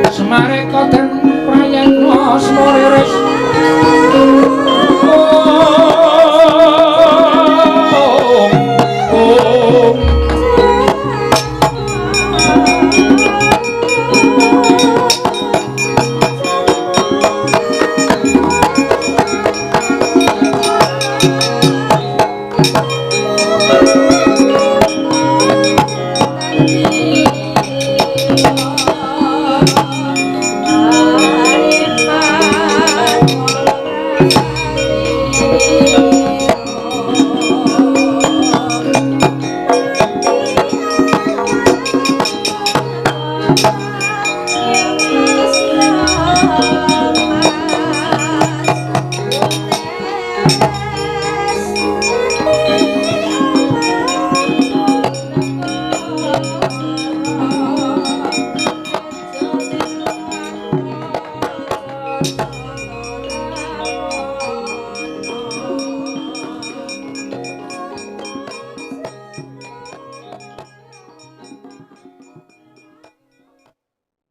Semare koden prayatna semariris.